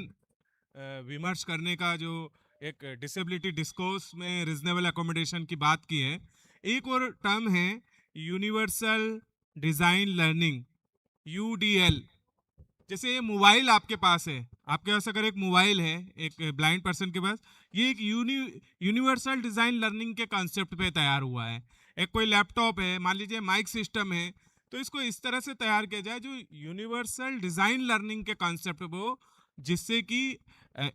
विमर्श करने का जो एक डिसेबिलिटी डिस्कोर्स में रिजनेबल अकोमोडेशन की बात की है। एक और टर्म है यूनिवर्सल डिज़ाइन लर्निंग, UDL। जैसे ये मोबाइल आपके पास है, आपके पास अगर एक मोबाइल है एक ब्लाइंड पर्सन के पास, ये एक यूनिवर्सल डिज़ाइन लर्निंग के कॉन्सेप्ट पे तैयार हुआ है। एक कोई लैपटॉप है, मान लीजिए माइक सिस्टम है, तो इसको इस तरह से तैयार किया जाए जो यूनिवर्सल डिज़ाइन लर्निंग के कॉन्सेप्ट हो, जिससे कि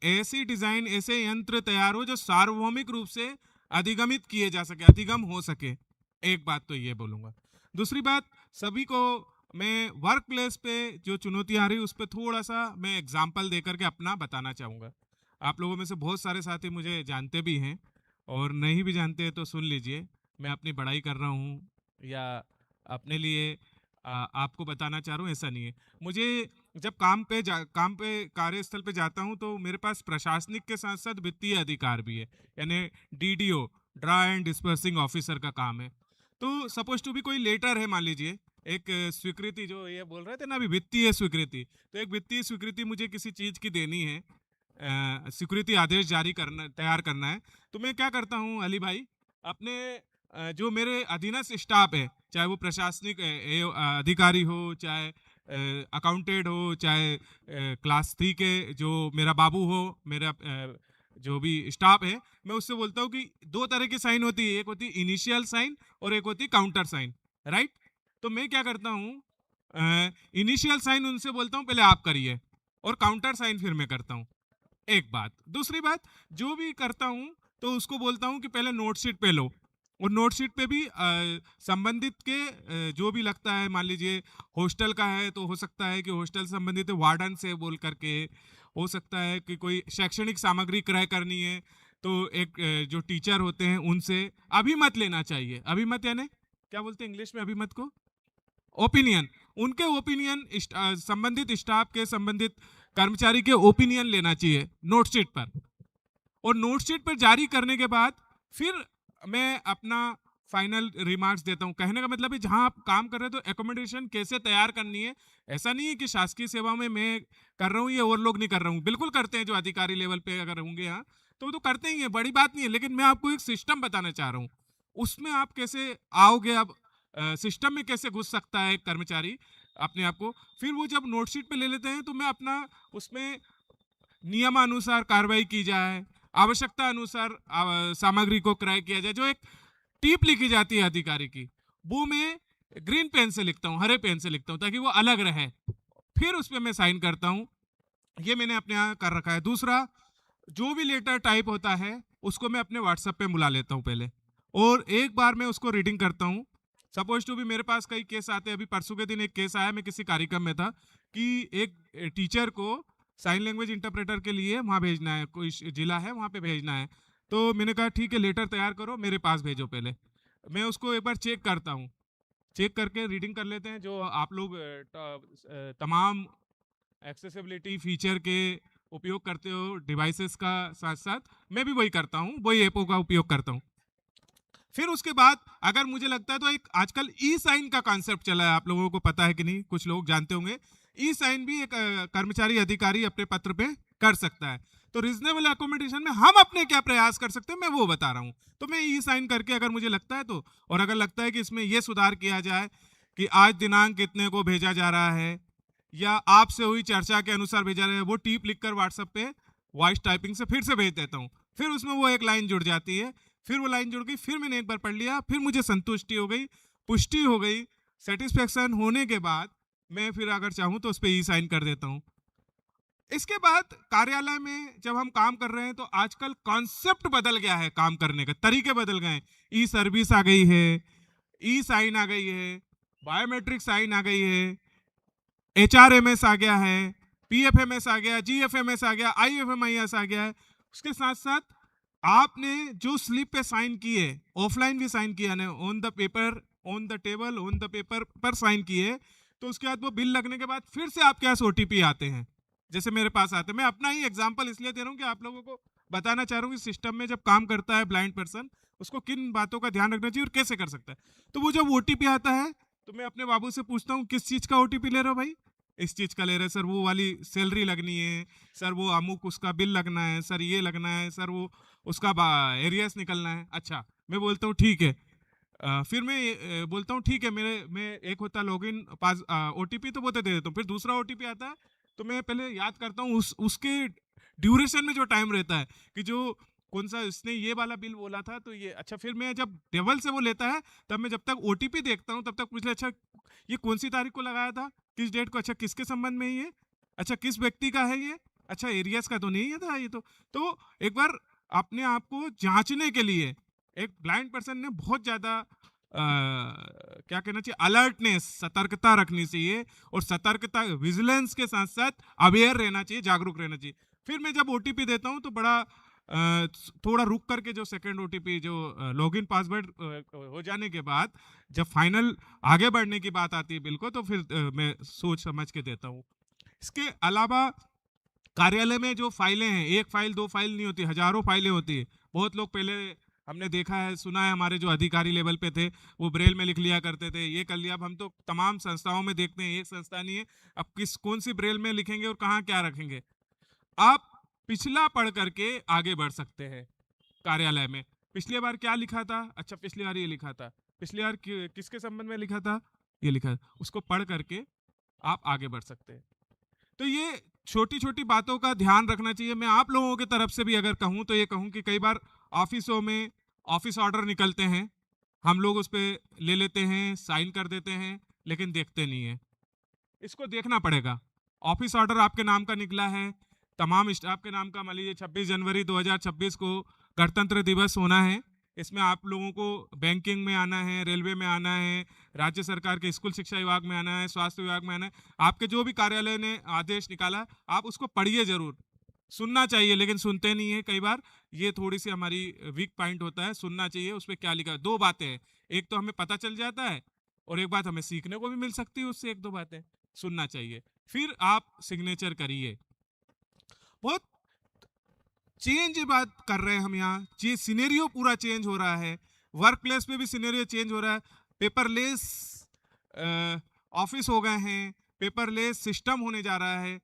ऐसी डिज़ाइन, ऐसे यंत्र तैयार हो जो सार्वभौमिक रूप से अधिगमित किए जा सके, अधिगम हो सके। एक बात तो ये बोलूँगा। दूसरी बात, सभी को मैं वर्क प्लेस पे जो चुनौती आ रही है उस पर थोड़ा सा मैं एग्जाम्पल दे करके अपना बताना चाहूँगा। आप लोगों में से बहुत सारे साथी मुझे जानते भी हैं और नहीं भी जानते हैं तो सुन लीजिए, मैं अपनी बड़ाई कर रहा हूँ या अपने लिए आपको बताना चाह रहा हूँ, ऐसा नहीं है। मुझे जब काम पे कार्यस्थल पे जाता हूँ तो मेरे पास प्रशासनिक के साथ साथ वित्तीय अधिकार भी है, यानी DDO, draw and dispersing officer का काम है। तो सपोज टू भी कोई लेटर है, मान लीजिए एक स्वीकृति, जो ये बोल रहे थे ना अभी वित्तीय स्वीकृति, तो एक वित्तीय स्वीकृति मुझे किसी चीज़ की देनी है, स्वीकृति आदेश जारी करना, तैयार करना है। तो मैं क्या करता हूँ अली भाई, अपने जो मेरे अधीनस्थ स्टाफ है, चाहे वो प्रशासनिक अधिकारी हो, चाहे अकाउंटेंट हो, चाहे क्लास 3 के जो मेरा बाबू हो, मेरा जो भी स्टाफ है, मैं उससे बोलता हूँ कि दो तरह की साइन होती है, एक होती है इनिशियल साइन और एक होती है काउंटर साइन, राइट। तो मैं क्या करता हूँ, इनिशियल साइन उनसे बोलता हूँ पहले आप करिए, और काउंटर साइन फिर मैं करता हूँ। एक बात। दूसरी बात, जो भी करता हूँ तो उसको बोलता हूँ कि पहले नोटशीट पे लो, और नोटशीट पे भी संबंधित के जो भी लगता है, मान लीजिए हॉस्टल का है तो हो सकता है कि हॉस्टल संबंधित वार्डन से बोल करके, हो सकता है कि कोई शैक्षणिक सामग्री क्रय करनी है तो एक जो टीचर होते हैं उनसे अभिमत लेना चाहिए। अभिमत यानी क्या बोलते हैं इंग्लिश में अभिमत को? ओपिनियन। उनके ओपिनियन, संबंधित स्टाफ के, संबंधित कर्मचारी के ओपिनियन लेना चाहिए नोटशीट पर, और नोटशीट पर जारी करने के बाद फिर मैं अपना फाइनल रिमार्क्स देता हूँ। कहने का मतलब है जहाँ आप काम कर रहे हो तो एकोमोडेशन कैसे तैयार करनी है। ऐसा नहीं है कि शासकीय सेवा में मैं कर रहा हूँ ये और लोग नहीं कर रहा हूँ, बिल्कुल करते हैं। जो अधिकारी लेवल पे अगर होंगे यहाँ तो वो तो करते ही हैं, बड़ी बात नहीं है। लेकिन मैं आपको एक सिस्टम बताना चाह रहा हूँ, उसमें आप कैसे आओगे, अब सिस्टम में कैसे घुस सकता है एक कर्मचारी अपने आप को। फिर वो जब नोटशीट पे ले लेते हैं तो मैं अपना उसमें नियमानुसार कार्रवाई की जाए, आवश्यकता अनुसार सामग्री को क्रय किया जाए। जो एक टिप लिखी जाती है अधिकारी की, वो मैं ग्रीन पेन से लिखता हूँ, हरे पेन से लिखता हूँ, ताकि वो अलग रहे। फिर उस पर मैं साइन करता हूँ। ये मैंने अपने यहाँ कर रखा है। दूसरा, जो भी लेटर टाइप होता है उसको मैं अपने व्हाट्सएप पे बुला लेता हूँ पहले, और एक बार मैं उसको रीडिंग करता हूँ। सपोज टू भी मेरे पास कई केस आते हैं। अभी परसों के दिन एक केस आया, मैं किसी कार्यक्रम में था कि एक टीचर को साइन लैंग्वेज इंटरप्रेटर के लिए वहाँ भेजना है, कोई जिला है वहाँ पे भेजना है। तो मैंने कहा ठीक है, लेटर तैयार करो, मेरे पास भेजो। पहले मैं उसको एक बार चेक करता हूँ, चेक करके रीडिंग कर लेते हैं। जो आप लोग तमाम एक्सेसिबिलिटी फीचर के उपयोग करते हो डिवाइसेस का, साथ साथ मैं भी वही करता हूँ, वही ऐपों का उपयोग करता हूँ। फिर उसके बाद अगर मुझे लगता है तो एक आजकल ई साइन का कॉन्सेप्ट चला है, आप लोगों को पता है कि नहीं, कुछ लोग जानते होंगे। ई साइन भी एक कर्मचारी अधिकारी अपने पत्र पे कर सकता है। तो रीजनेबल अकोमोडेशन में हम अपने क्या प्रयास कर सकते हैं मैं वो बता रहा हूँ। तो मैं ई साइन करके अगर मुझे लगता है तो, और अगर लगता है कि इसमें ये सुधार किया जाए कि आज दिनांक कितने को भेजा जा रहा है या आपसे हुई चर्चा के अनुसार भेजा रहा है, वो टिप लिखकर व्हाट्सएप पे वॉइस टाइपिंग से फिर से भेज देता हूँ। फिर उसमें वो एक लाइन जुड़ जाती है, फिर वो लाइन जुड़ गई, फिर मैंने एक बार पढ़ लिया, फिर मुझे संतुष्टि हो गई, पुष्टि हो गई, सेटिस्फेक्शन होने के बाद मैं फिर अगर चाहूँ तो उस पर ई साइन कर देता हूँ। इसके बाद कार्यालय में जब हम काम कर रहे हैं तो आजकल कॉन्सेप्ट बदल गया है, काम करने का तरीके बदल गए हैं। ई सर्विस आ गई है, ई साइन आ गई है, बायोमेट्रिक साइन आ गई है, HRMS आ गया है, PFMS आ गया, GFMS आ गया, IFMIS आ गया है। उसके साथ साथ आपने जो स्लिप पे साइन किए, ऑफलाइन भी साइन किया ना, on the paper, on the table, on the paper पर साइन किए, तो उसके बाद वो बिल लगने के बाद फिर से आपके पास OTP आते हैं, जैसे मेरे पास आते हैं। मैं अपना ही एग्जांपल इसलिए दे रहा हूँ कि आप लोगों को बताना चाह रहा हूँ कि सिस्टम में जब काम करता है ब्लाइंड पर्सन, उसको किन बातों का ध्यान रखना चाहिए और कैसे कर सकता है। तो वो जब OTP आता है तो मैं अपने बाबू से पूछता हूँ, किस चीज़ का OTP ले रहे हो भाई? इस चीज़ का ले रहे हैं सर, वो वाली सैलरी लगनी है सर, वो अमुक उसका बिल लगना है सर, ये लगना है सर, वो उसका एरियस निकलना है। अच्छा, मैं बोलता हूँ ठीक है। फिर मैं बोलता हूँ ठीक है, मैं एक होता लॉगिन पास OTP, तो वो तो दे देता हूँ। फिर दूसरा OTP आता है तो मैं पहले याद करता हूँ उसके ड्यूरेशन में जो टाइम रहता है कि जो कौन सा इसने ये वाला बिल बोला था तो ये। अच्छा, फिर मैं जब टेबल से वो लेता है तब मैं जब तक OTP देखता हूँ तब तक पूछ ले, अच्छा ये कौन सी तारीख को लगाया था, किस डेट को, अच्छा किसके संबंध में ये, अच्छा किस व्यक्ति का है ये, अच्छा एरियाज का तो नहीं है था ये। तो एक बार अपने आप को जांचने के लिए एक ब्लाइंड पर्सन ने बहुत ज़्यादा क्या कहना चाहिए, अलर्टनेस, सतर्कता रखनी चाहिए, और सतर्कता विजिलेंस के साथ साथ अवेयर रहना चाहिए, जागरूक रहना चाहिए। फिर मैं जब OTP देता हूँ तो बड़ा थोड़ा रुक करके जो सेकंड OTP जो लॉगिन पासवर्ड हो जाने के बाद जब फाइनल आगे बढ़ने की बात आती है बिल को, तो फिर मैं सोच समझ के देता हूँ। इसके अलावा कार्यालय में जो फाइलें हैं, एक फाइल दो फाइल नहीं होती, हजारों फाइलें होती है। बहुत लोग पहले हमने देखा है, सुना है, हमारे जो अधिकारी लेवल पे थे वो ब्रेल में लिख लिया करते थे, ये कर लिया। अब हम तो तमाम संस्थाओं में देखते हैं, एक संस्था नहीं है, अब कौन सी ब्रेल में लिखेंगे और कहाँ क्या रखेंगे। आप पिछला पढ़ करके आगे बढ़ सकते हैं। कार्यालय में पिछली बार क्या लिखा था, अच्छा पिछली बार ये लिखा था, पिछली बार किसके संबंध में लिखा था, ये लिखा था, उसको पढ़ करके आप आगे बढ़ सकते हैं। तो ये छोटी छोटी बातों का ध्यान रखना चाहिए। मैं आप लोगों की तरफ से भी अगर कहूँ तो ये कहूँ कि कई बार ऑफिसों में ऑफिस ऑर्डर निकलते हैं, हम लोग उस पर ले लेते हैं, साइन कर देते हैं, लेकिन देखते नहीं है। इसको देखना पड़ेगा। ऑफिस ऑर्डर आपके नाम का निकला है, तमाम स्टाफ के नाम का। मान लीजिए 26 जनवरी 2026 को गणतंत्र दिवस होना है, इसमें आप लोगों को बैंकिंग में आना है, रेलवे में आना है, राज्य सरकार के स्कूल शिक्षा विभाग में आना है, स्वास्थ्य विभाग में आना है। आपके जो भी कार्यालय ने आदेश निकाला, आप उसको पढ़िए जरूर। सुनना चाहिए लेकिन सुनते नहीं है। कई बार ये थोड़ी सी हमारी वीक पॉइंट होता है। सुनना चाहिए, उस पर क्या लिखा है। दो बातें हैं, एक तो हमें पता चल जाता है और एक बात हमें सीखने को भी मिल सकती है उससे। एक दो बातें सुनना चाहिए, फिर आप सिग्नेचर करिए। बहुत चेंज बात कर रहे हैं हम यहाँ, सिनेरियो पूरा चेंज हो रहा है। वर्क प्लेस पे भी सिनेरियो चेंज हो रहा है। पेपरलेस ऑफिस हो गए हैं, पेपरलेस सिस्टम होने जा रहा है।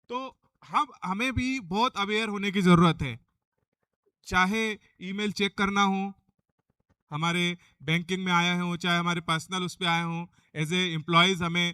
तो हमें भी बहुत अवेयर होने की जरूरत है। चाहे ईमेल चेक करना हो, हमारे बैंकिंग में आया हो, चाहे हमारे पर्सनल उस पर आए हों, एज ए एम्प्लॉयज़ हमें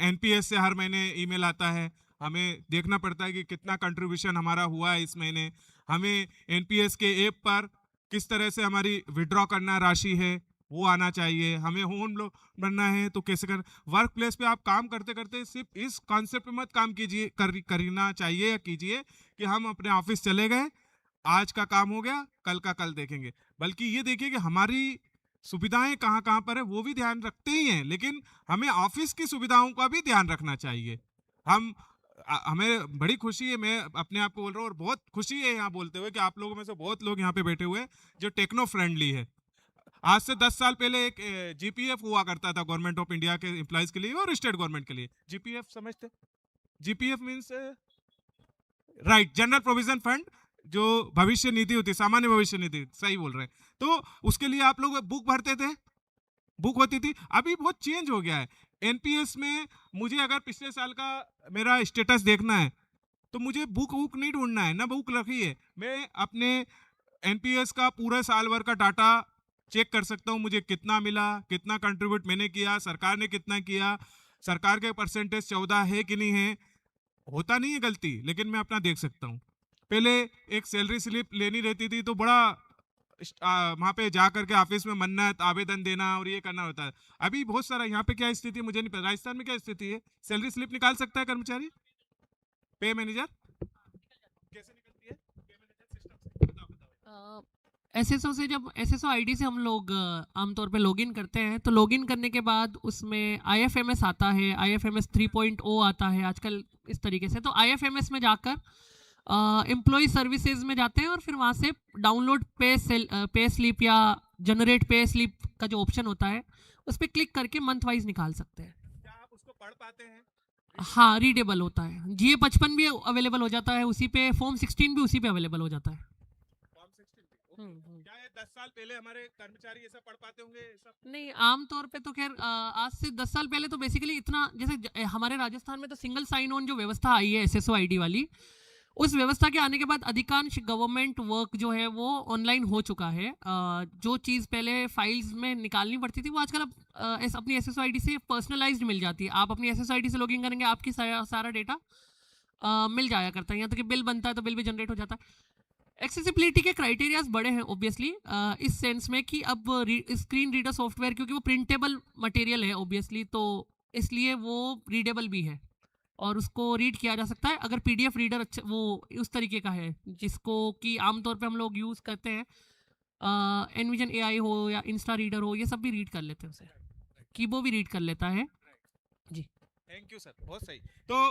NPS से हर महीने ईमेल आता है। हमें देखना पड़ता है कि कितना कंट्रीब्यूशन हमारा हुआ है इस महीने। हमें NPS के ऐप पर किस तरह से हमारी विड्रॉ करना राशि है वो आना चाहिए। हमें होम लोन बनना है तो कैसे वर्क प्लेस पे आप काम करते करते सिर्फ इस कॉन्सेप्ट में मत काम कीजिए, करना चाहिए या कीजिए कि हम अपने ऑफिस चले गए, आज का काम हो गया, कल का कल देखेंगे। बल्कि ये देखिए कि हमारी सुविधाएं कहाँ कहाँ पर है, वो भी ध्यान रखते ही हैं, लेकिन हमें ऑफिस की सुविधाओं का भी ध्यान रखना चाहिए। हमें बड़ी खुशी है, मैं अपने आप को बोल रहा हूँ, और बहुत खुशी है यहाँ बोलते हुए कि आप लोगों में से बहुत लोग यहाँ पे बैठे हुए हैं जो टेक्नो फ्रेंडली है। आज से 10 साल पहले एक GPF हुआ करता था गवर्नमेंट ऑफ इंडिया के एम्प्लॉयज के लिए और स्टेट गवर्नमेंट के लिए। GPF समझते? GPF means right, general provision fund, जो भविष्य निधि होती है, सामान्य भविष्य निधि, सही बोल रहे हैं। तो उसके लिए आप लोग बुक भरते थे, बुक होती थी। अभी बहुत चेंज हो गया है। NPS में मुझे अगर पिछले साल का मेरा स्टेटस देखना है तो मुझे बुक नहीं ढूंढना है, ना बुक रखी है, मैं अपने NPS का पूरे साल भर का डाटा चेक कर सकता हूँ। मुझे कितना मिला, कितना कंट्रीब्यूट मैंने किया, सरकार ने कितना किया, सरकार के परसेंटेज 14 है कि नहीं है। होता नहीं है गलती, लेकिन मैं अपना देख सकता हूँ। पहले एक सैलरी स्लिप लेनी रहती थी तो बड़ा वहाँ पे जा करके ऑफिस में मन्नत आवेदन देना और ये करना होता है। अभी बहुत सारा, यहाँ पे क्या स्थिति है मुझे नहीं पता, राजस्थान में क्या स्थिति है, सैलरी स्लिप निकाल सकता है कर्मचारी, पे मैनेजर? एसएसओ से जब एसएसओ आईडी से हम लोग आमतौर पे लॉगिन करते हैं तो लॉगिन करने के बाद उसमें आईएफएमएस आता है, आईएफएमएस 3.0 आता है आजकल इस तरीके से। तो आईएफएमएस में जाकर एम्प्लॉय सर्विसेज में जाते हैं और फिर वहाँ से डाउनलोड पे स्लिप या जनरेट पे स्लिप का जो ऑप्शन होता है उस पर क्लिक करके मंथ वाइज निकाल सकते हैं। क्या आप उसको पढ़ पाते हैं? हाँ, रीडेबल होता है। GA55 भी अवेलेबल हो जाता है उसी पे, फॉर्म 16 भी उसी पे अवेलेबल हो जाता है। फॉर्म 16 भी? हम्म। क्या ये 10 साल पहले हमारे कर्मचारी ये सब पढ़ पाते होंगे ये सब? नहीं, आमतौर पे तो खैर आज से 10 साल पहले तो बेसिकली इतना, जैसे हमारे राजस्थान में तो सिंगल साइन ऑन जो व्यवस्था आई है एसएसओ आईडी वाली, उस व्यवस्था के आने के बाद अधिकांश गवर्नमेंट वर्क जो है वो ऑनलाइन हो चुका है। जो चीज़ पहले फाइल्स में निकालनी पड़ती थी वो आजकल अब अपनी एसएसओ आईडी से पर्सनलाइज्ड मिल जाती है। आप अपनी एसएसओ आईडी से लॉगिन करेंगे, आपकी सारा डेटा मिल जाया करता है। यहाँ तक कि बिल बनता है तो बिल भी जनरेट हो जाता है। एक्सेसिबिलिटी के क्राइटेरियाज बड़े हैं ऑब्वियसली, इस सेंस में कि अब स्क्रीन रीडर सॉफ्टवेयर, क्योंकि वो प्रिंटेबल मटेरियल है ऑब्वियसली, तो इसलिए वो रीडेबल भी है और उसको रीड किया जा सकता है। अगर पीडीएफ रीडर अच्छा वो उस तरीके का है जिसको कि आमतौर पे हम लोग यूज़ करते हैं, एनविजन एआई हो या इंस्टा रीडर हो, ये सब भी रीड कर लेते हैं उसे, कीबो भी रीड कर लेता है। जी, थैंक यू सर, बहुत सही। तो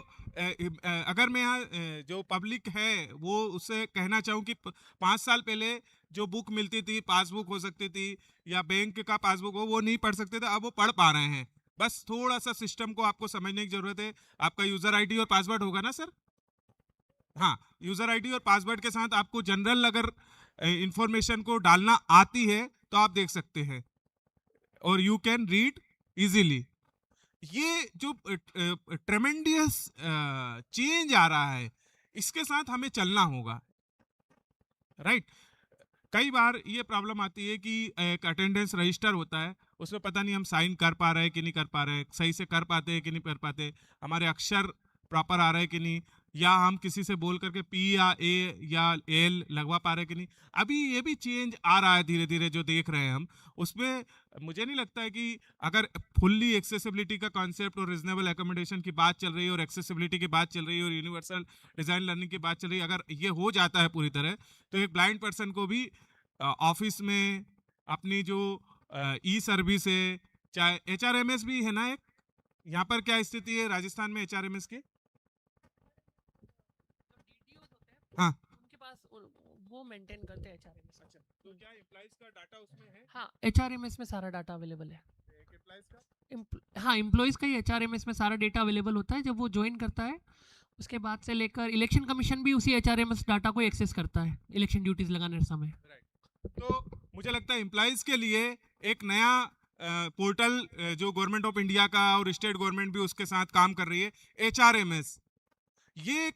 अगर मैं यहाँ जो पब्लिक है वो उससे कहना चाहूँ कि 5 साल पहले जो बुक मिलती थी, पासबुक हो सकती थी या बैंक का पासबुक हो, वो नहीं पढ़ सकते थे, अब वो पढ़ पा रहे हैं। बस थोड़ा सा सिस्टम को आपको समझने की जरूरत है। आपका यूजर आईडी और पासवर्ड होगा ना सर? हाँ, यूजर आईडी और पासवर्ड के साथ आपको जनरल अगर इंफॉर्मेशन को डालना आती है तो आप देख सकते हैं और यू कैन रीड इजीली। ये जो ट्रेमेंडियस चेंज आ रहा है, इसके साथ हमें चलना होगा, राइट? कई बार ये प्रॉब्लम आती है कि एक अटेंडेंस रजिस्टर होता है, उसमें पता नहीं हम साइन कर पा रहे हैं कि नहीं कर पा रहे हैं, सही से कर पाते हैं कि नहीं कर पाते, हमारे अक्षर प्रॉपर आ रहे हैं कि नहीं, या हम किसी से बोल करके पी या ए या एल लगवा पा रहे हैं कि नहीं। अभी ये भी चेंज आ रहा है धीरे धीरे, जो देख रहे हैं हम उसमें। मुझे नहीं लगता है कि अगर फुल्ली एक्सेसिबिलिटी का कॉन्सेप्ट और रीजनेबल एकोमोडेशन की बात चल रही है और एक्सेसिबिलिटी की बात चल रही है और यूनिवर्सल डिजाइन लर्निंग की बात चल रही है, अगर ये हो जाता है पूरी तरह, तो एक ब्लाइंड पर्सन को भी ऑफिस में अपनी जो ई सर्विस है, चाहे एचआरएमएस भी है ना, एक यहाँ पर क्या स्थिति है राजस्थान में एचआरएमएस की? हाँ, उनके पास वो मेंटेन करते हैं एचआरएमएस। अच्छा, तो क्या एम्प्लॉइज का डाटा उसमें है? हाँ, एचआरएमएस में सारा डाटा अवेलेबल है। एम्प्लॉइज का? हाँ, एम्प्लॉइज का ही एचआरएमएस में सारा डेटा अवेलेबल होता है। जब वो ज्वाइन करता है उसके बाद से लेकर इलेक्शन कमीशन भी उसी एचआरएमएस डाटा को एक्सेस करता है इलेक्शन ड्यूटीज लगाने के समय। तो मुझे लगता है एम्प्लॉइज के लिए एक नया पोर्टल जो गवर्नमेंट ऑफ इंडिया का और स्टेट गवर्नमेंट भी उसके साथ काम कर रही है, एचआरएमएस, ये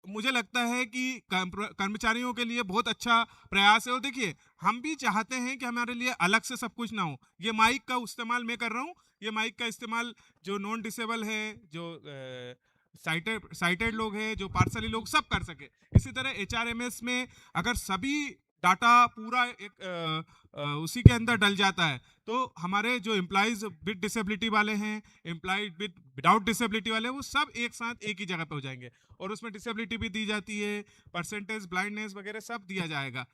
मुझे लगता है कि कर्मचारियों के लिए बहुत अच्छा प्रयास है। और देखिए, हम भी चाहते हैं कि हमारे लिए अलग से सब कुछ ना हो। ये माइक का इस्तेमाल मैं कर रहा हूँ, ये माइक का इस्तेमाल जो नॉन डिसेबल है, जो साइटेड लोग हैं, जो पार्सली लोग, सब कर सके। इसी तरह एचआरएमएस में अगर सभी डाटा पूरा एक उसी के अंदर डल जाता है, तो हमारे जो एम्प्लॉइज विद डिसेबिलिटी वाले हैं, एम्प्लॉइज विदाउट डिसेबिलिटी वाले, वो सब एक साथ एक ही जगह पे हो जाएंगे और उसमें डिसेबिलिटी भी दी जाती है, परसेंटेज, ब्लाइंडनेस वगैरह सब दिया जाएगा।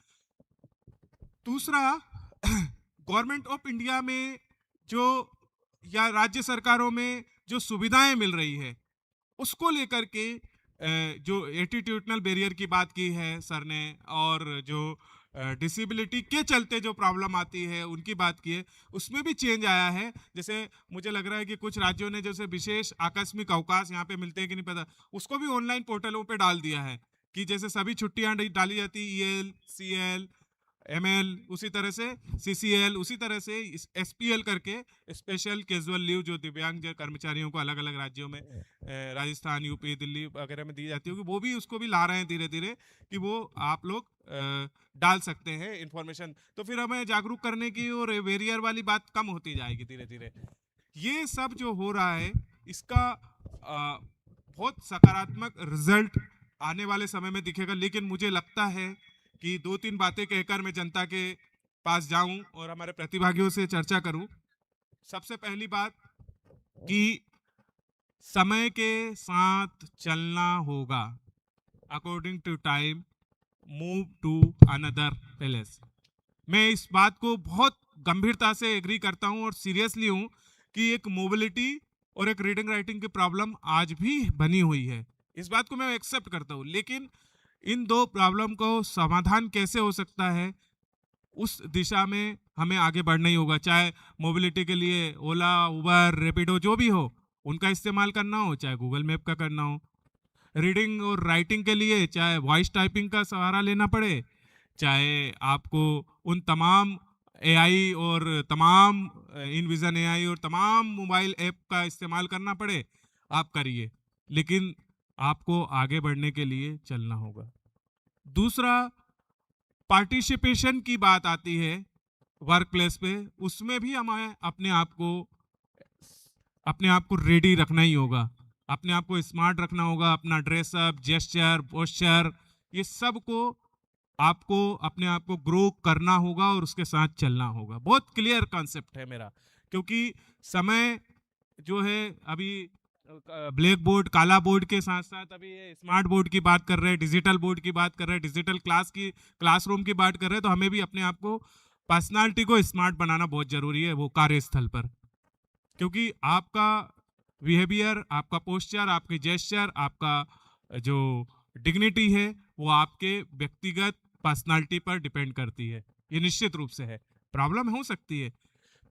दूसरा, गवर्नमेंट ऑफ इंडिया में जो या राज्य सरकारों में जो सुविधाएं मिल रही है, उसको लेकर के जो एटीट्यूडनल बैरियर की बात की है सर ने, और जो डिसेबिलिटी के चलते जो प्रॉब्लम आती है उनकी बात की है, उसमें भी चेंज आया है। जैसे मुझे लग रहा है कि कुछ राज्यों ने जैसे विशेष आकस्मिक अवकाश यहाँ पे मिलते हैं कि नहीं पता, उसको भी ऑनलाइन पोर्टलों पे डाल दिया है कि जैसे सभी छुट्टियां डाली जाती, ईएल, सीएल, एमएल, उसी तरह से सीसीएल, उसी तरह से एसपीएल करके स्पेशल कैजुअल लीव जो दिव्यांग कर्मचारियों को अलग अलग राज्यों में, राजस्थान, यूपी, दिल्ली वगैरह में दी जाती होगी, वो भी उसको भी ला रहे हैं धीरे धीरे कि वो आप लोग डाल सकते हैं इंफॉर्मेशन। तो फिर हमें जागरूक करने की और वेरियर वाली बात कम होती जाएगी धीरे धीरे। ये सब जो हो रहा है, इसका बहुत सकारात्मक रिजल्ट आने वाले समय में दिखेगा। लेकिन मुझे लगता है कि 2-3 बातें कहकर मैं जनता के पास जाऊं और हमारे प्रतिभागियों से चर्चा करूं। सबसे पहली बात कि समय के साथ चलना होगा, according to time, move to another palace. मैं इस बात को बहुत गंभीरता से एग्री करता हूं और सीरियसली हूं कि एक मोबिलिटी और एक रीडिंग राइटिंग की प्रॉब्लम आज भी बनी हुई है। इस बात को मैं एक्सेप्ट करता हूं, लेकिन इन दो प्रॉब्लम को समाधान कैसे हो सकता है, उस दिशा में हमें आगे बढ़ना ही होगा। चाहे मोबिलिटी के लिए ओला, उबर, रैपिडो जो भी हो उनका इस्तेमाल करना हो, चाहे गूगल मैप का करना हो। रीडिंग और राइटिंग के लिए चाहे वॉइस टाइपिंग का सहारा लेना पड़े, चाहे आपको उन तमाम एआई और तमाम इनविजन एआई और तमाम मोबाइल ऐप का इस्तेमाल करना पड़े, आप करिए, लेकिन आपको आगे बढ़ने के लिए चलना होगा। दूसरा, पार्टिसिपेशन की बात आती है वर्क प्लेस पे, उसमें भी हमें अपने आप को रेडी रखना ही होगा, अपने आप को स्मार्ट रखना होगा। अपना ड्रेसअप, जेस्चर, पोस्चर, ये सब को आपको अपने आप को ग्रो करना होगा और उसके साथ चलना होगा। बहुत क्लियर कॉन्सेप्ट है मेरा, क्योंकि समय जो है अभी ब्लैक बोर्ड, काला बोर्ड के साथ साथ अभी ये स्मार्ट बोर्ड की बात कर रहे हैं, डिजिटल बोर्ड की बात कर रहे हैं, डिजिटल क्लासरूम की बात कर रहे हैं। तो हमें भी अपने आप को, पर्सनालिटी को स्मार्ट बनाना बहुत जरूरी है वो कार्यस्थल पर, क्योंकि आपका बिहेवियर, आपका पोस्चर, आपकी जेस्चर, आपका जो डिग्निटी है वो आपके व्यक्तिगत पर्सनालिटी पर डिपेंड करती है। ये निश्चित रूप से है, प्रॉब्लम हो सकती है।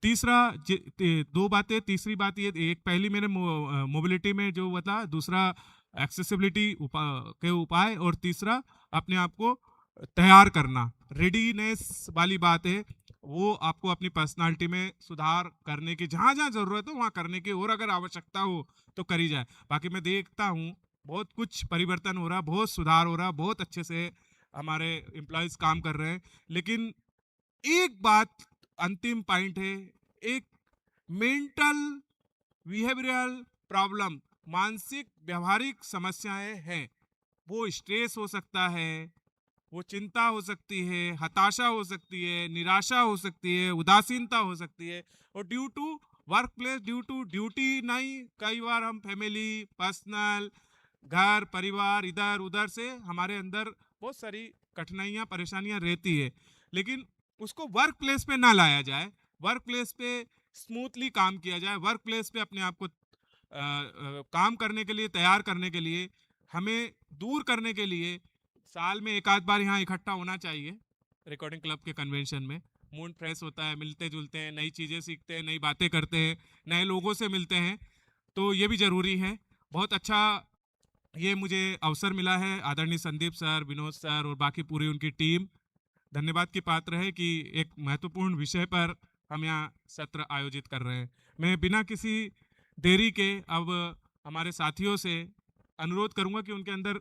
तीसरा, दो बातें, तीसरी बात ये, एक पहली मैंने मोबिलिटी में जो बता, दूसरा एक्सेसिबिलिटी के उपाय, और तीसरा अपने आप को तैयार करना, रेडीनेस वाली बात है। वो आपको अपनी पर्सनालिटी में सुधार करने की, जहाँ जहाँ जरूरत हो वहाँ करने की, और अगर आवश्यकता हो तो करी जाए। बाकी मैं देखता हूँ बहुत कुछ परिवर्तन हो रहा, बहुत सुधार हो रहा, बहुत अच्छे से हमारे एम्प्लॉयज काम कर रहे हैं। लेकिन एक बात अंतिम पॉइंट है, एक मेंटल बिहेवियरल प्रॉब्लम, मानसिक व्यवहारिक समस्याएं हैं। वो स्ट्रेस हो सकता है, वो चिंता हो सकती है, हताशा हो सकती है, निराशा हो सकती है, उदासीनता हो सकती है, और due to work place, due to duty नहीं, कई बार हम फैमिली, पर्सनल, घर परिवार, इधर उधर से हमारे अंदर बहुत सारी कठिनाइयाँ, परेशानियाँ रहती है। लेकिन उसको वर्क प्लेस पे ना लाया जाए, वर्क प्लेस पे स्मूथली काम किया जाए। वर्क प्लेस पे अपने आप को काम करने के लिए, तैयार करने के लिए, हमें दूर करने के लिए साल में एक आध बार यहाँ इकट्ठा होना चाहिए रिकॉर्डिंग क्लब के कन्वेंशन में। मूड फ्रेश होता है, मिलते जुलते हैं, नई चीज़ें सीखते हैं, नई बातें करते हैं, नए लोगों से मिलते हैं, तो ये भी ज़रूरी है। बहुत अच्छा ये मुझे अवसर मिला है। आदरणीय संदीप सर, विनोद सर और बाकी पूरी उनकी टीम धन्यवाद की पात्र है कि एक महत्वपूर्ण विषय पर हम यहाँ सत्र आयोजित कर रहे हैं। मैं बिना किसी देरी के अब हमारे साथियों से अनुरोध करूंगा कि उनके अंदर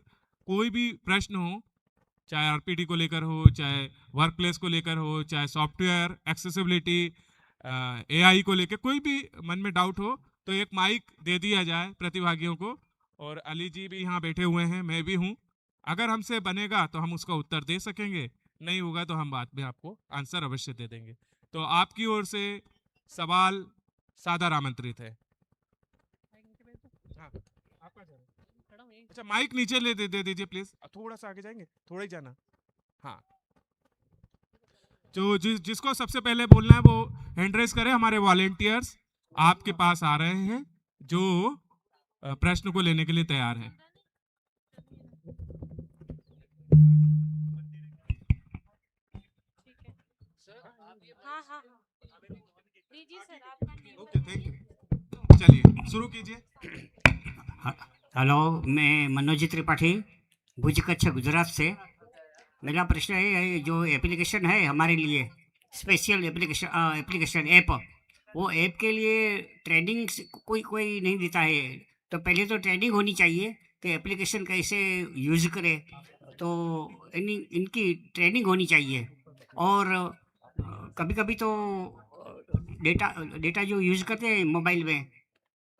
कोई भी प्रश्न हो, चाहे आरपीटी को लेकर हो, चाहे वर्क प्लेस को लेकर हो, चाहे सॉफ्टवेयर एक्सेसिबिलिटी, एआई को लेकर कोई भी मन में डाउट हो, तो एक माइक दे दिया जाए प्रतिभागियों को। और अली जी भी यहाँ बैठे हुए हैं, मैं भी हूँ। अगर हमसे बनेगा तो हम उसका उत्तर दे सकेंगे, नहीं होगा तो हम बाद में आपको आंसर अवश्य दे देंगे। तो आपकी ओर से सवाल सादर आमंत्रित है। हाँ, आपका अच्छा, माइक नीचे दे दीजिए प्लीज, थोड़ा सा आगे जाएंगे, थोड़ा ही जाना। हाँ, जो जिसको सबसे पहले बोलना है वो हैंड रेस करे। हमारे वॉलेंटियर्स आपके पास आ रहे हैं जो प्रश्न को लेने के लिए तैयार है। Okay, thank you. चलिए शुरू कीजिए। हेलो, मैं मनोज त्रिपाठी, भुज कच्छ गुजरात से। मेरा प्रश्न है, जो एप्लीकेशन है हमारे लिए, स्पेशल एप्लीकेशन ऐप, वो ऐप के लिए ट्रेनिंग कोई नहीं देता है। तो पहले तो ट्रेनिंग होनी चाहिए कि एप्लीकेशन कैसे यूज़ करे, तो इनकी ट्रेनिंग होनी चाहिए। और कभी कभी तो डेटा जो यूज़ करते हैं मोबाइल में,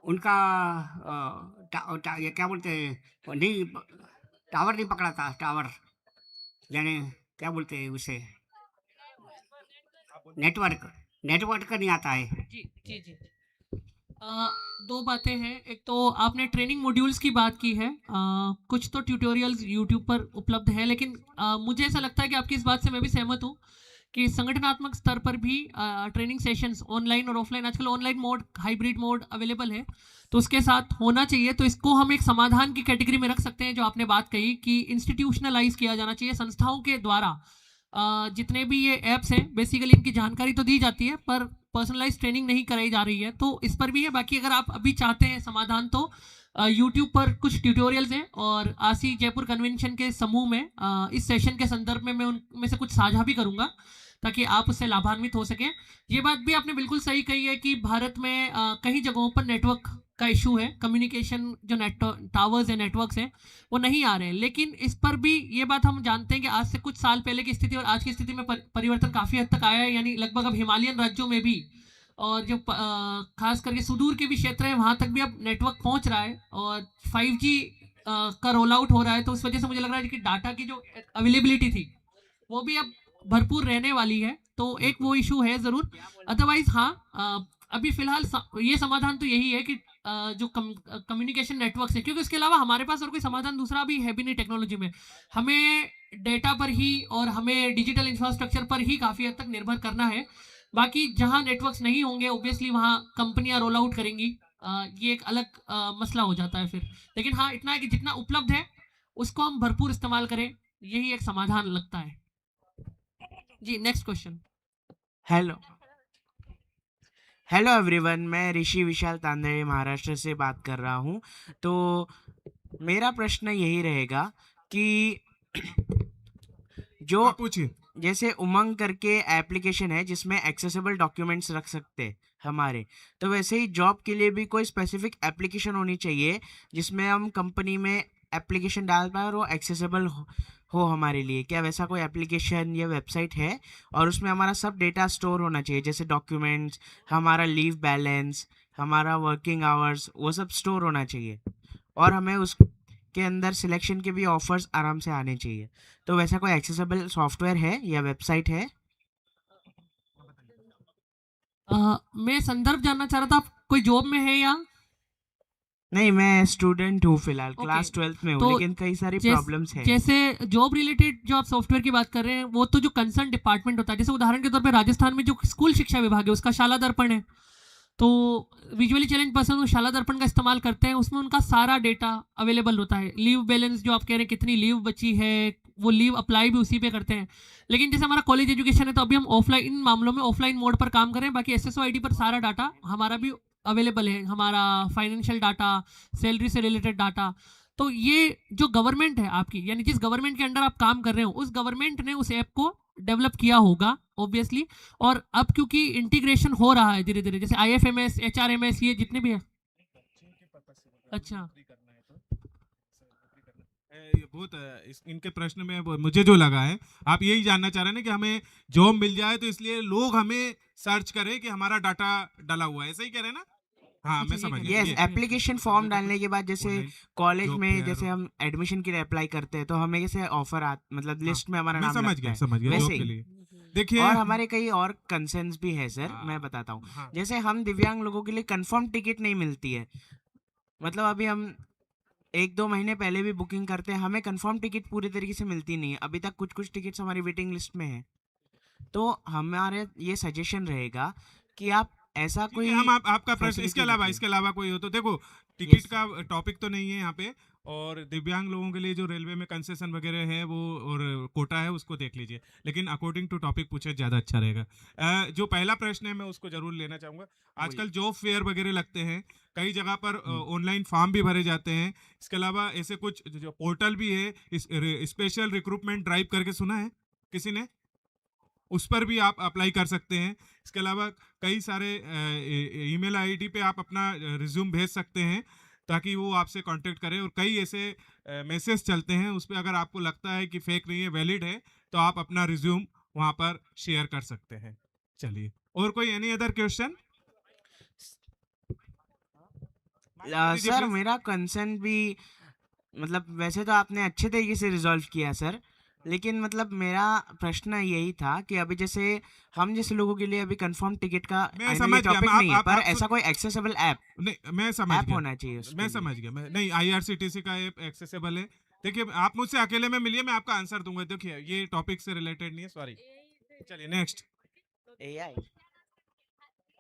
उनका ये क्या बोलते हैं, वो नहीं, टावर नहीं पकड़ा था, टावर यानी क्या बोलते हैं उसे, नेटवर्क नहीं आता है। जी जी जी। दो बातें हैं। एक तो आपने ट्रेनिंग मॉड्यूल्स की बात की है, कुछ तो ट्यूटोरियल्स यूट्यूब पर उपलब्ध है, लेकिन मुझे ऐसा लगता है कि आपकी इस बात से मैं भी सहमत हूँ कि संगठनात्मक स्तर पर भी ट्रेनिंग सेशंस ऑनलाइन और ऑफलाइन, आजकल online mode, hybrid mode available है, तो उसके साथ होना चाहिए। तो इसको हम एक समाधान की कैटेगरी में रख सकते हैं, जो आपने बात कही कि इंस्टीट्यूशनलाइज किया जाना चाहिए संस्थाओं के द्वारा। जितने भी ये ऐप्स हैं, बेसिकली इनकी जानकारी तो दी जाती है पर पर्सनलाइज ट्रेनिंग नहीं कराई जा रही है, तो इस पर भी है। बाकी अगर आप अभी चाहते हैं समाधान, तो यूट्यूब पर कुछ ट्यूटोरियल्स हैं, और आसी जयपुर कन्वेंशन के समूह में इस सेशन के संदर्भ में मैं उनमें से कुछ साझा भी करूंगा, ताकि आप उससे लाभान्वित हो सकें। ये बात भी आपने बिल्कुल सही कही है कि भारत में कई जगहों पर नेटवर्क का इशू है, कम्युनिकेशन जो टावर्स हैं, नेटवर्क्स हैं, वो नहीं आ रहे हैं। लेकिन इस पर भी ये बात हम जानते हैं कि आज से कुछ साल पहले की स्थिति और आज की स्थिति में परिवर्तन काफ़ी हद तक आया है, यानी लगभग अब हिमालयन राज्यों में भी, और जो खास करके सुदूर के भी क्षेत्र हैं, वहाँ तक भी अब नेटवर्क पहुँच रहा है, और 5G का रोल आउट हो रहा है। तो उस वजह से मुझे लग रहा है कि डाटा की जो अवेलेबिलिटी थी वो भी अब भरपूर रहने वाली है, तो एक वो इशू है ज़रूर। अदरवाइज हाँ, अभी फिलहाल ये समाधान तो यही है कि जो कम्युनिकेशन नेटवर्क्स है, क्योंकि उसके अलावा हमारे पास और कोई समाधान दूसरा भी है भी नहीं टेक्नोलॉजी में। हमें डेटा पर ही और हमें डिजिटल इंफ्रास्ट्रक्चर पर ही काफ़ी हद तक निर्भर करना है। बाकी जहाँ नेटवर्क्स नहीं होंगे, ऑब्वियसली वहाँ कंपनियां रोल आउट करेंगी, ये एक अलग मसला हो जाता है फिर। लेकिन हाँ, इतना है कि जितना उपलब्ध है उसको हम भरपूर इस्तेमाल करें, यही एक समाधान लगता है जी। Next question. Hello hello everyone, मैं ऋषि विशाल तांदड़े महाराष्ट्र से बात कर रहा हूँ। तो मेरा प्रश्न यही रहेगा कि जो आप पूछिए। जैसे उमंग करके एप्लीकेशन है जिसमें एक्सेसिबल डॉक्यूमेंट्स रख सकते हैं हमारे, तो वैसे ही जॉब के लिए भी कोई स्पेसिफिक एप्लीकेशन होनी चाहिए जिसमें हम कंपनी में एप्लीकेशन डाल पाए और वो एक्सेसिबल हो हमारे लिए। क्या वैसा कोई एप्लीकेशन या वेबसाइट है? और उसमें हमारा सब डेटा स्टोर होना चाहिए, जैसे डॉक्यूमेंट्स, हमारा लीव बैलेंस, हमारा वर्किंग आवर्स, वो सब स्टोर होना चाहिए, और हमें उसके अंदर सिलेक्शन के भी ऑफर्स आराम से आने चाहिए। तो वैसा कोई एक्सेसिबल सॉफ्टवेयर है या वेबसाइट है? मैं संदर्भ जानना चाह रहा था, आप कोई जॉब में है या नहीं, मैं स्टूडेंट हूँ फिलहाल, Okay. क्लास 12th में हूँ, तो लेकिन कई सारी प्रॉब्लम्स हैं। जैसे जॉब रिलेटेड जो आप सॉफ्टवेयर की बात कर रहे हैं, वो तो जो कंसर्न डिपार्टमेंट होता है, जैसे उदाहरण के तौर पे राजस्थान में जो स्कूल शिक्षा विभाग है उसका शाला दर्पण है, तो विजुअली चैलेंज पर्सन शाला दर्पण का इस्तेमाल करते हैं, उसमें उनका सारा डेटा अवेलेबल होता है। लीव बैलेंस जो आप कह रहे हैं, कितनी लीव बची है, वो लीव अप्लाई भी उसी पे करते हैं। लेकिन जैसे हमारा कॉलेज एजुकेशन है, तो अभी हम ऑफलाइन, इन मामलों में ऑफलाइन मोड पर काम कर रहे हैं। बाकी SSO ID पर सारा डाटा हमारा भी अवेलेबल है, हमारा फाइनेंशियल डाटा, सैलरी से रिलेटेड डाटा। तो ये जो गवर्नमेंट है आपकी, यानी जिस गवर्नमेंट के अंडर आप काम कर रहे हो, उस गवर्नमेंट ने उस ऐप को डेवलप किया होगा ऑब्वियसली। और अब क्योंकि इंटीग्रेशन हो रहा है धीरे धीरे, जैसे IFMS, HRMS, ये जितने भी है। अच्छा, ये बहुत इनके प्रश्न में मुझे जो लगा है, आप यही जानना चाह रहे हैं ना कि हमें जॉब मिल जाए तो इसलिए लोग हमें सर्च करें कि हमारा डाटा डला हुआ है, ऐसे ही कह रहे हैं ना? हाँ, मैं अच्छा, ये समझ कह गया। यस, ये- एप्लीकेशन फॉर्म डालने के बाद जैसे ऑनलाइन कॉलेज जॉब में फेयर जैसे हम एडमिशन के लिए अप्लाई करते हैं, तो हमें जैसे ऑफर मतलब लिस्ट में हमारा मैं नाम समझ लगता गया, है, समझ गया वैसे जॉब ही। के लिए। देखिए, और हमारे कई और कंसर्न्स भी है सर, हाँ, मैं बताता हूँ। हाँ, जैसे हम दिव्यांग लोगों के लिए कंफर्म टिकट नहीं मिलती है, मतलब अभी हम 1-2 महीने पहले भी बुकिंग करते हैं, हमें कंफर्म टिकट पूरी तरीके से मिलती नहीं है अभी तक। कुछ कुछ टिकट्स हमारी वेटिंग लिस्ट में है। तो हमारे ये सजेशन रहेगा कि आप ऐसा ठीक कोई है, हम आपका प्रश्न, facility इसके अलावा दीजिए। कोई हो तो देखो, टिकट Yes, का टॉपिक तो नहीं है यहाँ पे। और दिव्यांग लोगों के लिए जो रेलवे में कंसेशन वगैरह है वो और कोटा है, उसको देख लीजिए, लेकिन अकॉर्डिंग टू टॉपिक पूछे ज़्यादा अच्छा रहेगा। जो पहला प्रश्न है मैं उसको जरूर लेना चाहूँगा। आजकल जॉब फेयर वगैरह लगते हैं, कई जगह पर ऑनलाइन फॉर्म भी भरे जाते हैं। इसके अलावा ऐसे कुछ जो पोर्टल भी है, स्पेशल रिक्रूटमेंट ड्राइव करके सुना है किसी ने? उस पर भी आप अप्लाई कर सकते हैं। इसके अलावा कई सारे ईमेल आईडी पे आप अपना रिज्यूम भेज सकते हैं, ताकि वो आपसे कांटेक्ट करें। और कई ऐसे मैसेज चलते हैं, उस पर अगर आपको लगता है कि फेक नहीं है, वैलिड है, तो आप अपना रिज्यूम वहाँ पर शेयर कर सकते हैं। चलिए, और कोई एनी अदर क्वेश्चन? सर मेरा कंसर्न भी, मतलब वैसे तो आपने अच्छे तरीके से रिजॉल्व किया सर, लेकिन मतलब मेरा प्रश्न यही था कि अभी जैसे हम जैसे लोगों के लिए अभी कंफर्म टिकट का मैं फाइनली समझ गया, टॉपिक मैं- नहीं है, आप- पर आप ऐसा कोई एक्सेसिबल ऐप नहीं, मैं समझ ऐप गया, होना चाहिए उसके मैं लिए। समझ गया, मैं नहीं, IRCTC का ऐप एक्सेसिबल है। देखिए, आप मुझसे अकेले में मिलिए, मैं आपका आंसर दूंगा। देखिए, ये टॉपिक से रिलेटेड नहीं है, सॉरी। चलिए नेक्स्ट। एआई।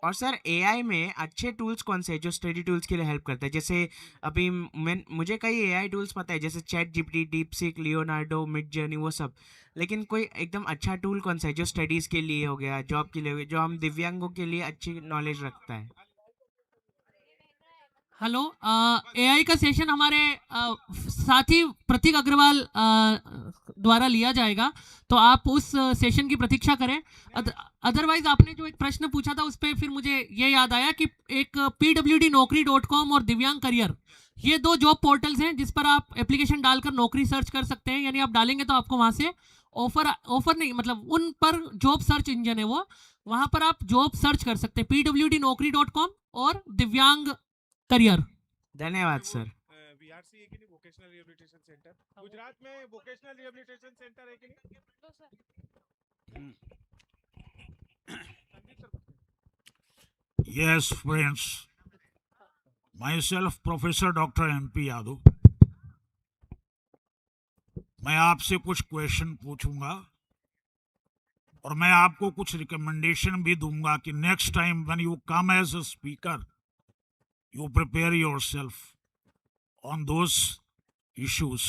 और सर एआई में अच्छे टूल्स कौन से हैं जो स्टडी टूल्स के लिए हेल्प करते हैं? जैसे अभी मुझे कई एआई टूल्स पता है, जैसे chat GPT, DeepSeek, Leonardo, mid journey, वो सब। लेकिन कोई एकदम अच्छा टूल कौन सा है जो स्टडीज़ के लिए हो गया, जॉब के लिए हो गया, जो हम दिव्यांगों के लिए अच्छी नॉलेज रखता है? हेलो, एआई का सेशन हमारे साथी प्रतीक अग्रवाल द्वारा लिया जाएगा, तो आप उस सेशन की प्रतीक्षा करें। अदरवाइज आपने जो एक प्रश्न पूछा था उस पर फिर मुझे ये याद आया कि एक pwdnaukri.com और दिव्यांग करियर, ये दो जॉब पोर्टल्स हैं जिस पर आप एप्लीकेशन डालकर नौकरी सर्च कर सकते हैं। यानी आप डालेंगे तो आपको वहाँ से ऑफर नहीं, मतलब उन पर जॉब सर्च इंजन है वो, वहाँ पर आप जॉब सर्च कर सकते हैं, pwdnaukri.com और दिव्यांग करियर। धन्यवाद सर। VRC है कि नहीं, वोकेशनल रिहेबिलिटेशन सेंटर गुजरात में, वोकेशनल रिहेबिलिटेशन सेंटर है कि नहीं? Yes, friends. Myself, Professor Dr. MP Yadav. मैं आपसे कुछ क्वेश्चन पूछूंगा और मैं आपको कुछ रिकमेंडेशन भी दूंगा कि next time when you come as a speaker you prepare yourself on those issues.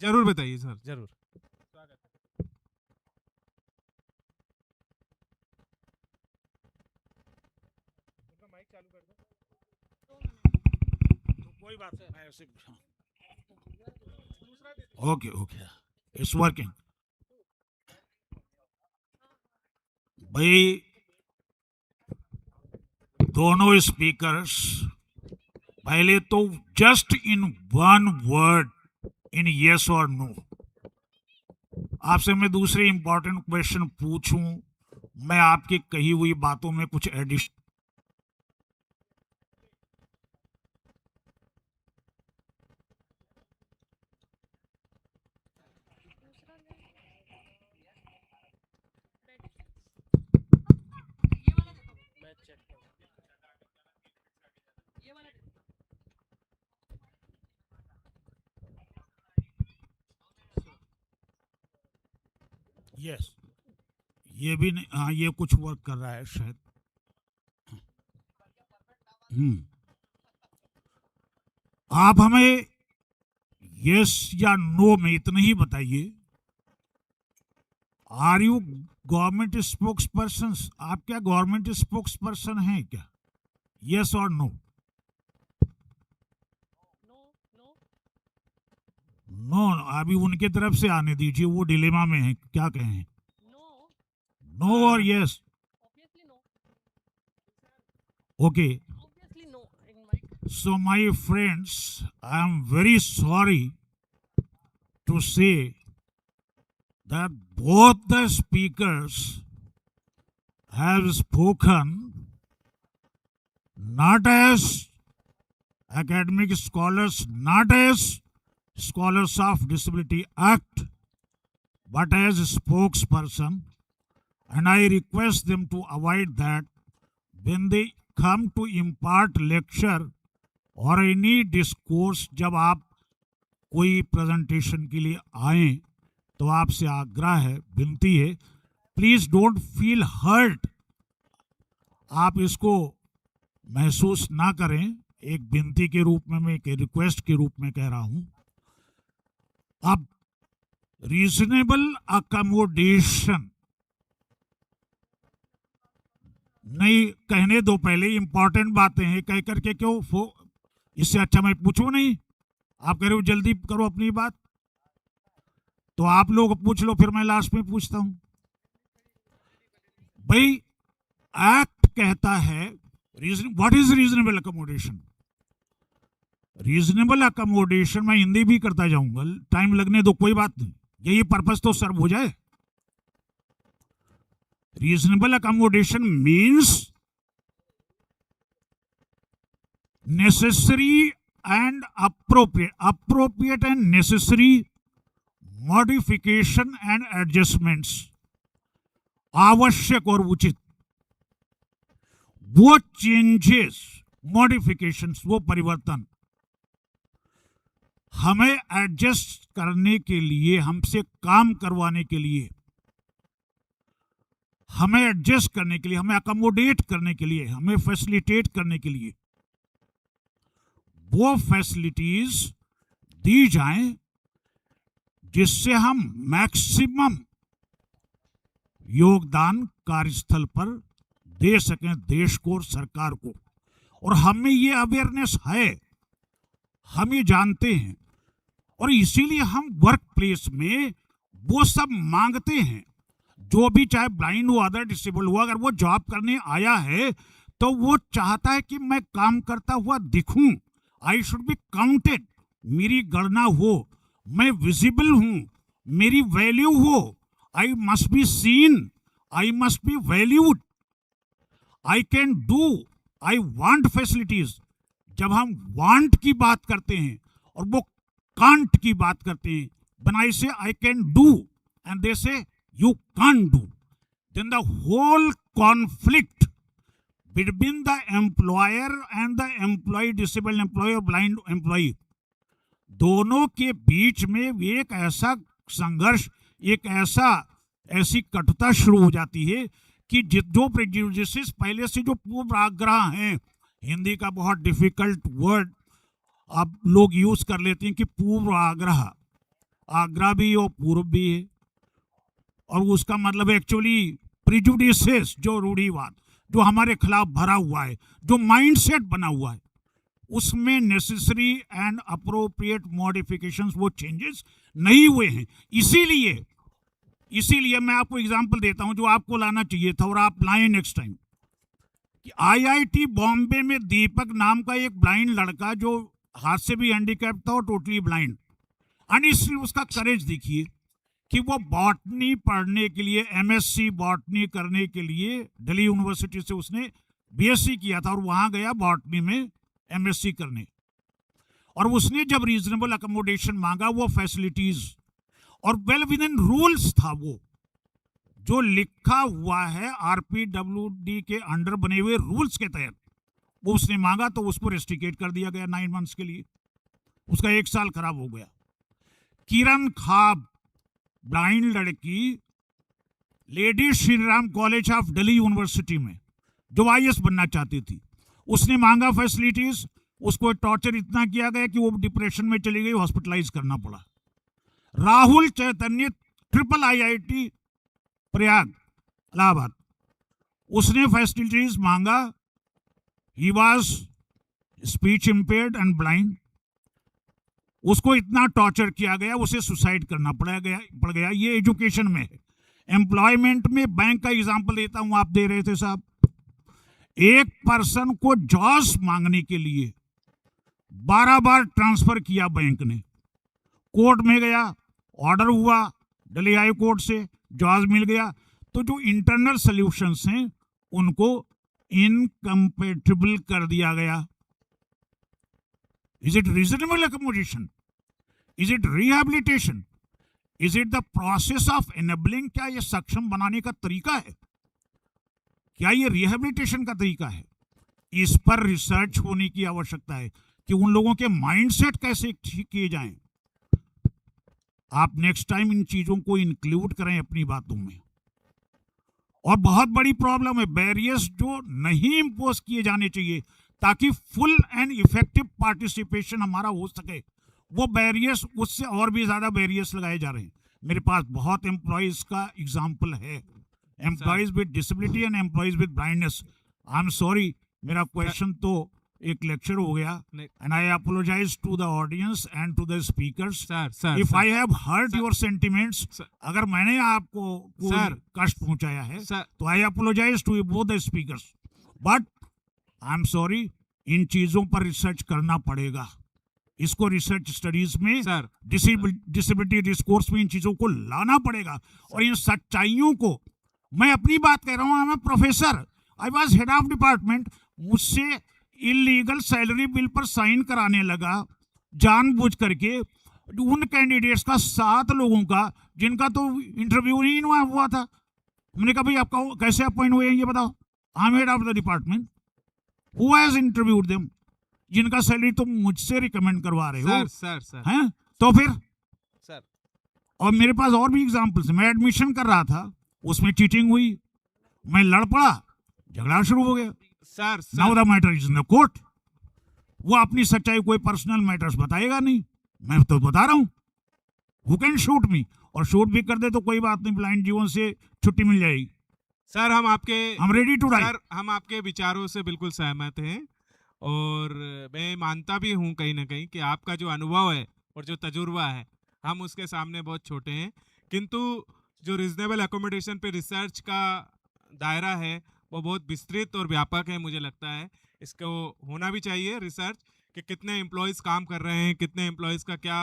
जरूर बताइए सर, जरूर। कोई बात नहीं, ओके ओके, इट्स वर्किंग। भाई दोनों स्पीकर्स पहले तो just in one word, in yes और नो, आपसे मैं दूसरी इंपॉर्टेंट क्वेश्चन पूछूं, मैं आपकी कही हुई बातों में कुछ एडिशन यस, ये भी नहीं, हाँ ये कुछ वर्क कर रहा है शायद। आप हमें यस या नो में इतना ही बताइए, are you government spokesperson? आप क्या गवर्नमेंट स्पोक्स पर्सन हैं क्या? यस और नो? नो, अभी उनके तरफ से आने दीजिए, वो डिलेमा में है, क्या कहें? नो और yes? Okay, so my friends, I am very sorry to say that both the speakers have spoken not as academic scholars, not as scholars of Disability Act, but as a spokesperson, and I request them to avoid that when they come to impart lecture और any discourse. जब आप कोई presentation के लिए आए तो आपसे आग्रह है, विनती है, प्लीज डोंट फील हर्ट, आप इसको महसूस ना करें, एक विनती के रूप में, मैं एक रिक्वेस्ट के रूप में कह रहा हूं। अब रीजनेबल अकोमोडेशन नहीं कहने दो, पहले इंपॉर्टेंट बातें हैं, कह करके क्यों, इससे अच्छा मैं पूछूं नहीं? आप कह रहे हो जल्दी करो अपनी बात, तो आप लोग पूछ लो, फिर मैं लास्ट में पूछता हूं। भाई एक्ट कहता है what is reasonable accommodation? Reasonable accommodation मैं हिंदी भी करता जाऊंगा, टाइम लगने दो, कोई बात नहीं, यही पर्पस तो सर्व हो जाए। Reasonable accommodation means necessary and appropriate and necessary modification and adjustments, आवश्यक और उचित, वो चेंजेस, मॉडिफिकेशंस, वो परिवर्तन हमें एडजस्ट करने के लिए, हमसे काम करवाने के लिए, हमें एडजस्ट करने के लिए, हमें अकोमोडेट करने के लिए, हमें फैसिलिटेट करने के लिए वो फैसिलिटीज दी जाएं जिससे हम मैक्सिमम योगदान कार्यस्थल पर दे सकें देश को और सरकार को। और हमें ये अवेयरनेस है, हम ये जानते हैं, और इसीलिए हम वर्क प्लेस में वो सब मांगते हैं। जो भी चाहे ब्लाइंड हो, अदर डिसेबल हो, अगर वो जॉब करने आया है तो वो चाहता है कि मैं काम करता हुआ दिखूं, आई शुड बी काउंटेड, मेरी गणना हो, मैं विजिबल हूं, मेरी वैल्यू हो, I must be seen, I must be valued, I can do, I want facilities. जब हम वांट की बात करते हैं और वो कांट की बात करते हैं, when I say I can do and they say you can't do, then the whole conflict between the employer and the employee, disabled employee or blind employee, दोनों के बीच में एक ऐसा संघर्ष, एक ऐसी कटुता शुरू हो जाती है कि जो प्रेजुडिसेस पहले से जो पूर्वाग्रह हैं, हिंदी का बहुत डिफिकल्ट वर्ड अब लोग यूज कर लेते हैं कि पूर्वाग्रह, आग्रह भी और पूर्व भी है, और उसका मतलब एक्चुअली प्रेजुडिसेस, जो रूढ़िवाद जो हमारे खिलाफ भरा हुआ है, जो माइंडसेट बना हुआ है, उसमें नेसेसरी एंड अप्रोप्रिएट मॉडिफिकेशंस, वो चेंजेस नहीं हुए हैं। इसीलिए मैं आपको एग्जांपल देता हूं जो आपको लाना चाहिए था और आप लाएं नेक्स्ट टाइम। कि आईआईटी बॉम्बे में दीपक नाम का एक ब्लाइंड लड़का जो हाथ से भी हैंडीकैप था और टोटली ब्लाइंड, एंड इसलिए उसका करेज देखिए कि वो बॉटनी पढ़ने के लिए, एमएससी बॉटनी करने के लिए दिल्ली यूनिवर्सिटी से उसने बीएससी किया था और वहां गया बॉटनी में एमएससी करने। और उसने जब रीजनेबल अकोमोडेशन मांगा, वो फैसिलिटीज और वेल विद इन रूल्स था, वो जो लिखा हुआ है आरपीडब्ल्यूडी के अंडर बने हुए रूल्स के तहत वो उसने मांगा, तो उसको रेस्ट्रिकेट कर दिया गया 9 मंथ्स के लिए। उसका 1 साल खराब हो गया। किरण खाब, ब्लाइंड लड़की, lady Shriram college of Delhi university में, जो आईएएस बनना चाहती थी, उसने मांगा फैसिलिटीज, उसको टॉर्चर इतना किया गया कि वो डिप्रेशन में चली गई, हॉस्पिटलाइज करना पड़ा। राहुल चैतन्य, ट्रिपल आईआईटी प्रयाग इलाहाबाद, उसने फैसिलिटीज मांगा, he was speech impaired and blind, उसको इतना टॉर्चर किया गया, उसे सुसाइड करना पड़ गया। ये एजुकेशन में है। एम्प्लॉयमेंट में बैंक का एग्जांपल देता हूं, आप दे रहे थे साहब, एक पर्सन को जॉस मांगने के लिए 12 बार ट्रांसफर किया बैंक ने, कोर्ट में गया, ऑर्डर हुआ दिल्ली हाई कोर्ट से, जॉस मिल गया, तो जो इंटरनल सॉल्यूशंस हैं उनको इनकम्पेटिबल कर दिया गया। Is it reasonable accommodation? Is it rehabilitation? Is it the process of enabling? क्या ये सक्षम बनाने का तरीका है? क्या ये रिहेबिलिटेशन का तरीका है? इस पर रिसर्च होने की आवश्यकता है कि उन लोगों के माइंडसेट कैसे ठीक किए जाएं। आप नेक्स्ट टाइम इन चीजों को इंक्लूड करें अपनी बातों में। और बहुत बड़ी प्रॉब्लम है, बैरियर्स जो नहीं इंपोज किए जाने चाहिए ताकि फुल एंड इफेक्टिव पार्टिसिपेशन हमारा हो सके, वो बैरियर्स, उससे और भी ज्यादा बैरियर्स लगाए जा रहे हैं। मेरे पास बहुत एम्प्लॉयज का एग्जांपल है, employees with disability and employees with blindness. I am sorry, मेरा क्वेश्चन तो एक लेक्चर हो गया, and I apologise to the audience and to the speakers if I have hurt your sentiments. अगर मैंने आपको कोई कष्ट पहुंचाया है तो I apologise to both the speakers, but I am sorry, इन चीजों पर रिसर्च करना पड़ेगा। इसको रिसर्च स्टडीज में, डिसेबिलिटी डिस्कोर्स में इन चीजों को लाना पड़ेगा। और इन सच्चाइयों को, मैं अपनी बात कह रहा हूं, मैं professor, I was head of department, मुझसे इलीगल सैलरी बिल पर साइन कराने लगा जानबूझ करके उन कैंडिडेट्स का 7 लोगों का जिनका तो इंटरव्यू नहीं हुआ था। हमने कहा भाई आपका कैसे अपॉइंट हुए हैं ये बताओ। I am head of the department, who has interviewed them, जिनका सैलरी तुम मुझसे रिकमेंड करवा रहे हो। सर हैं तो फिर सर और मेरे पास और भी एग्जांपल्स। मैं एडमिशन कर रहा था, उसमें चीटिंग हुई, मैं लड़ पड़ा, झगड़ा शुरू हो गया। Sir now the matter is in the court. वो अपनी सच्चाई कोई पर्सनल मैटर्स बताएगा नहीं, मैं तो बता रहा हूं। हु कैन शूट मी, और शूट भी कर दे तो कोई बात नहीं, ब्लाइंड जीवन से छुट्टी मिल जाएगी। सर हम आपके I am ready to die. Sir हम आपके विचारों से बिल्कुल सहमत हैं और मैं मानता भी हूं कहीं ना कहीं कि आपका जो अनुभव है और जो तजुर्बा है हम उसके सामने बहुत छोटे हैं, किंतु जो रीजनेबल अकोमोडेशन पे रिसर्च का दायरा है वो बहुत विस्तृत और व्यापक है। मुझे लगता है इसको होना भी चाहिए रिसर्च कि कितने एम्प्लॉयज़ काम कर रहे हैं, कितने एम्प्लॉयज़ का क्या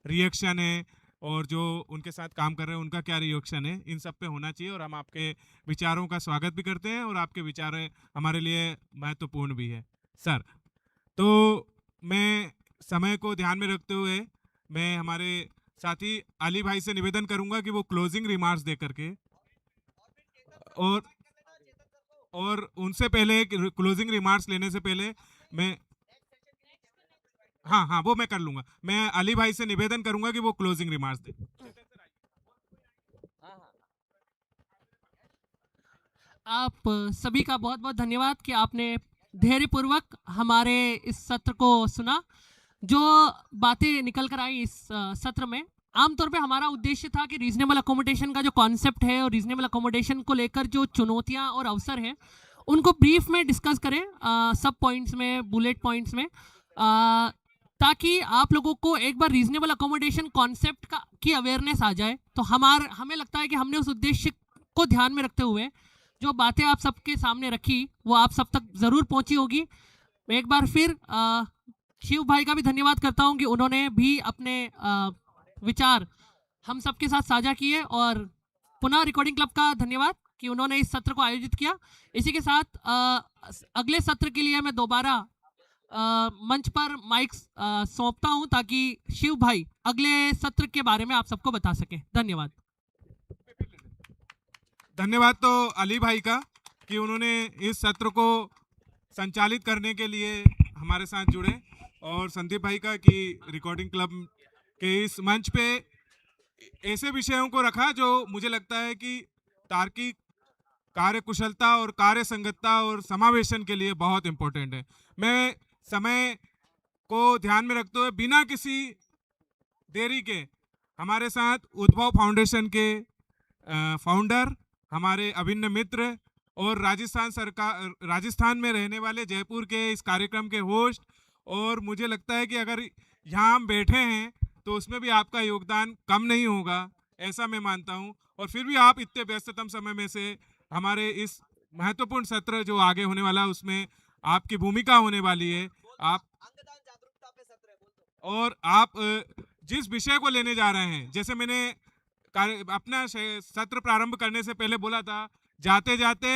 रिएक्शन है और जो उनके साथ काम कर रहे हैं उनका क्या रिएक्शन है, इन सब पे होना चाहिए। और हम आपके विचारों का स्वागत भी करते हैं और आपके विचार हमारे लिए महत्वपूर्ण भी है। सर तो मैं समय को ध्यान में रखते हुए मैं हमारे साथी अली भाई से निवेदन करूंगा कि वो क्लोजिंग रिमार्क्स दे करके और उनसे पहले क्लोजिंग रिमार्क्स लेने से पहले मैं हाँ वो मैं कर लूंगा। मैं अली भाई से निवेदन करूंगा कि वो क्लोजिंग रिमार्क्स दे। आप सभी का बहुत बहुत धन्यवाद कि आपने धैर्यपूर्वक हमारे इस सत्र को सुना। जो बातें निकल कर आई इस सत्र में, आमतौर पे हमारा उद्देश्य था कि रीजनेबल अकोमोडेशन का जो कॉन्सेप्ट है और रीजनेबल अकोमोडेशन को लेकर जो चुनौतियां और अवसर हैं उनको ब्रीफ में डिस्कस करें, सब पॉइंट्स में, बुलेट पॉइंट्स में, ताकि आप लोगों को एक बार रीजनेबल अकोमोडेशन कॉन्सेप्ट की अवेयरनेस आ जाए। तो हमें लगता है कि हमने उस उद्देश्य को ध्यान में रखते हुए जो बातें आप सबके सामने रखी वो आप सब तक ज़रूर पहुंची होगी। मैं एक बार फिर शिव भाई का भी धन्यवाद करता हूं कि उन्होंने भी अपने विचार हम सबके साथ साझा किए, और पुनः रिकॉर्डिंग क्लब का धन्यवाद कि उन्होंने इस सत्र को आयोजित किया। इसी के साथ अगले सत्र के लिए मैं दोबारा मंच पर माइक सौंपता हूं ताकि शिव भाई अगले सत्र के बारे में आप सबको बता सके। धन्यवाद। धन्यवाद तो अली भाई का कि उन्होंने इस सत्र को संचालित करने के लिए हमारे साथ जुड़े, और संदीप भाई का कि रिकॉर्डिंग क्लब के इस मंच पे ऐसे विषयों को रखा जो मुझे लगता है कि तार्किक कार्यकुशलता और कार्य संगतता और समावेशन के लिए बहुत इम्पोर्टेंट है। मैं समय को ध्यान में रखते हुए बिना किसी देरी के हमारे साथ उद्भव फाउंडेशन के फाउंडर, हमारे अभिन्न मित्र और राजस्थान में रहने वाले जयपुर के इस कार्यक्रम के होस्ट, और मुझे लगता है कि अगर यहाँ हम बैठे हैं तो उसमें भी आपका योगदान कम नहीं होगा, ऐसा मैं मानता हूँ। और फिर भी आप इतने व्यस्ततम समय में से हमारे इस महत्वपूर्ण सत्र जो आगे होने वाला उसमें आपकी भूमिका होने वाली है। आप जिस विषय को लेने जा रहे हैं, जैसे मैंने अपना सत्र प्रारंभ करने से पहले बोला था, जाते जाते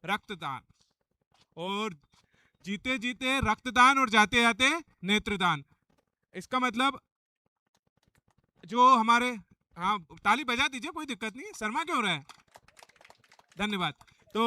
रक्तदान, और जीते जीते रक्तदान, और जाते जाते नेत्रदान। इसका मतलब जो हमारे, हाँ ताली बजा दीजिए, कोई दिक्कत नहीं, शर्मा क्यों रहा है। धन्यवाद। तो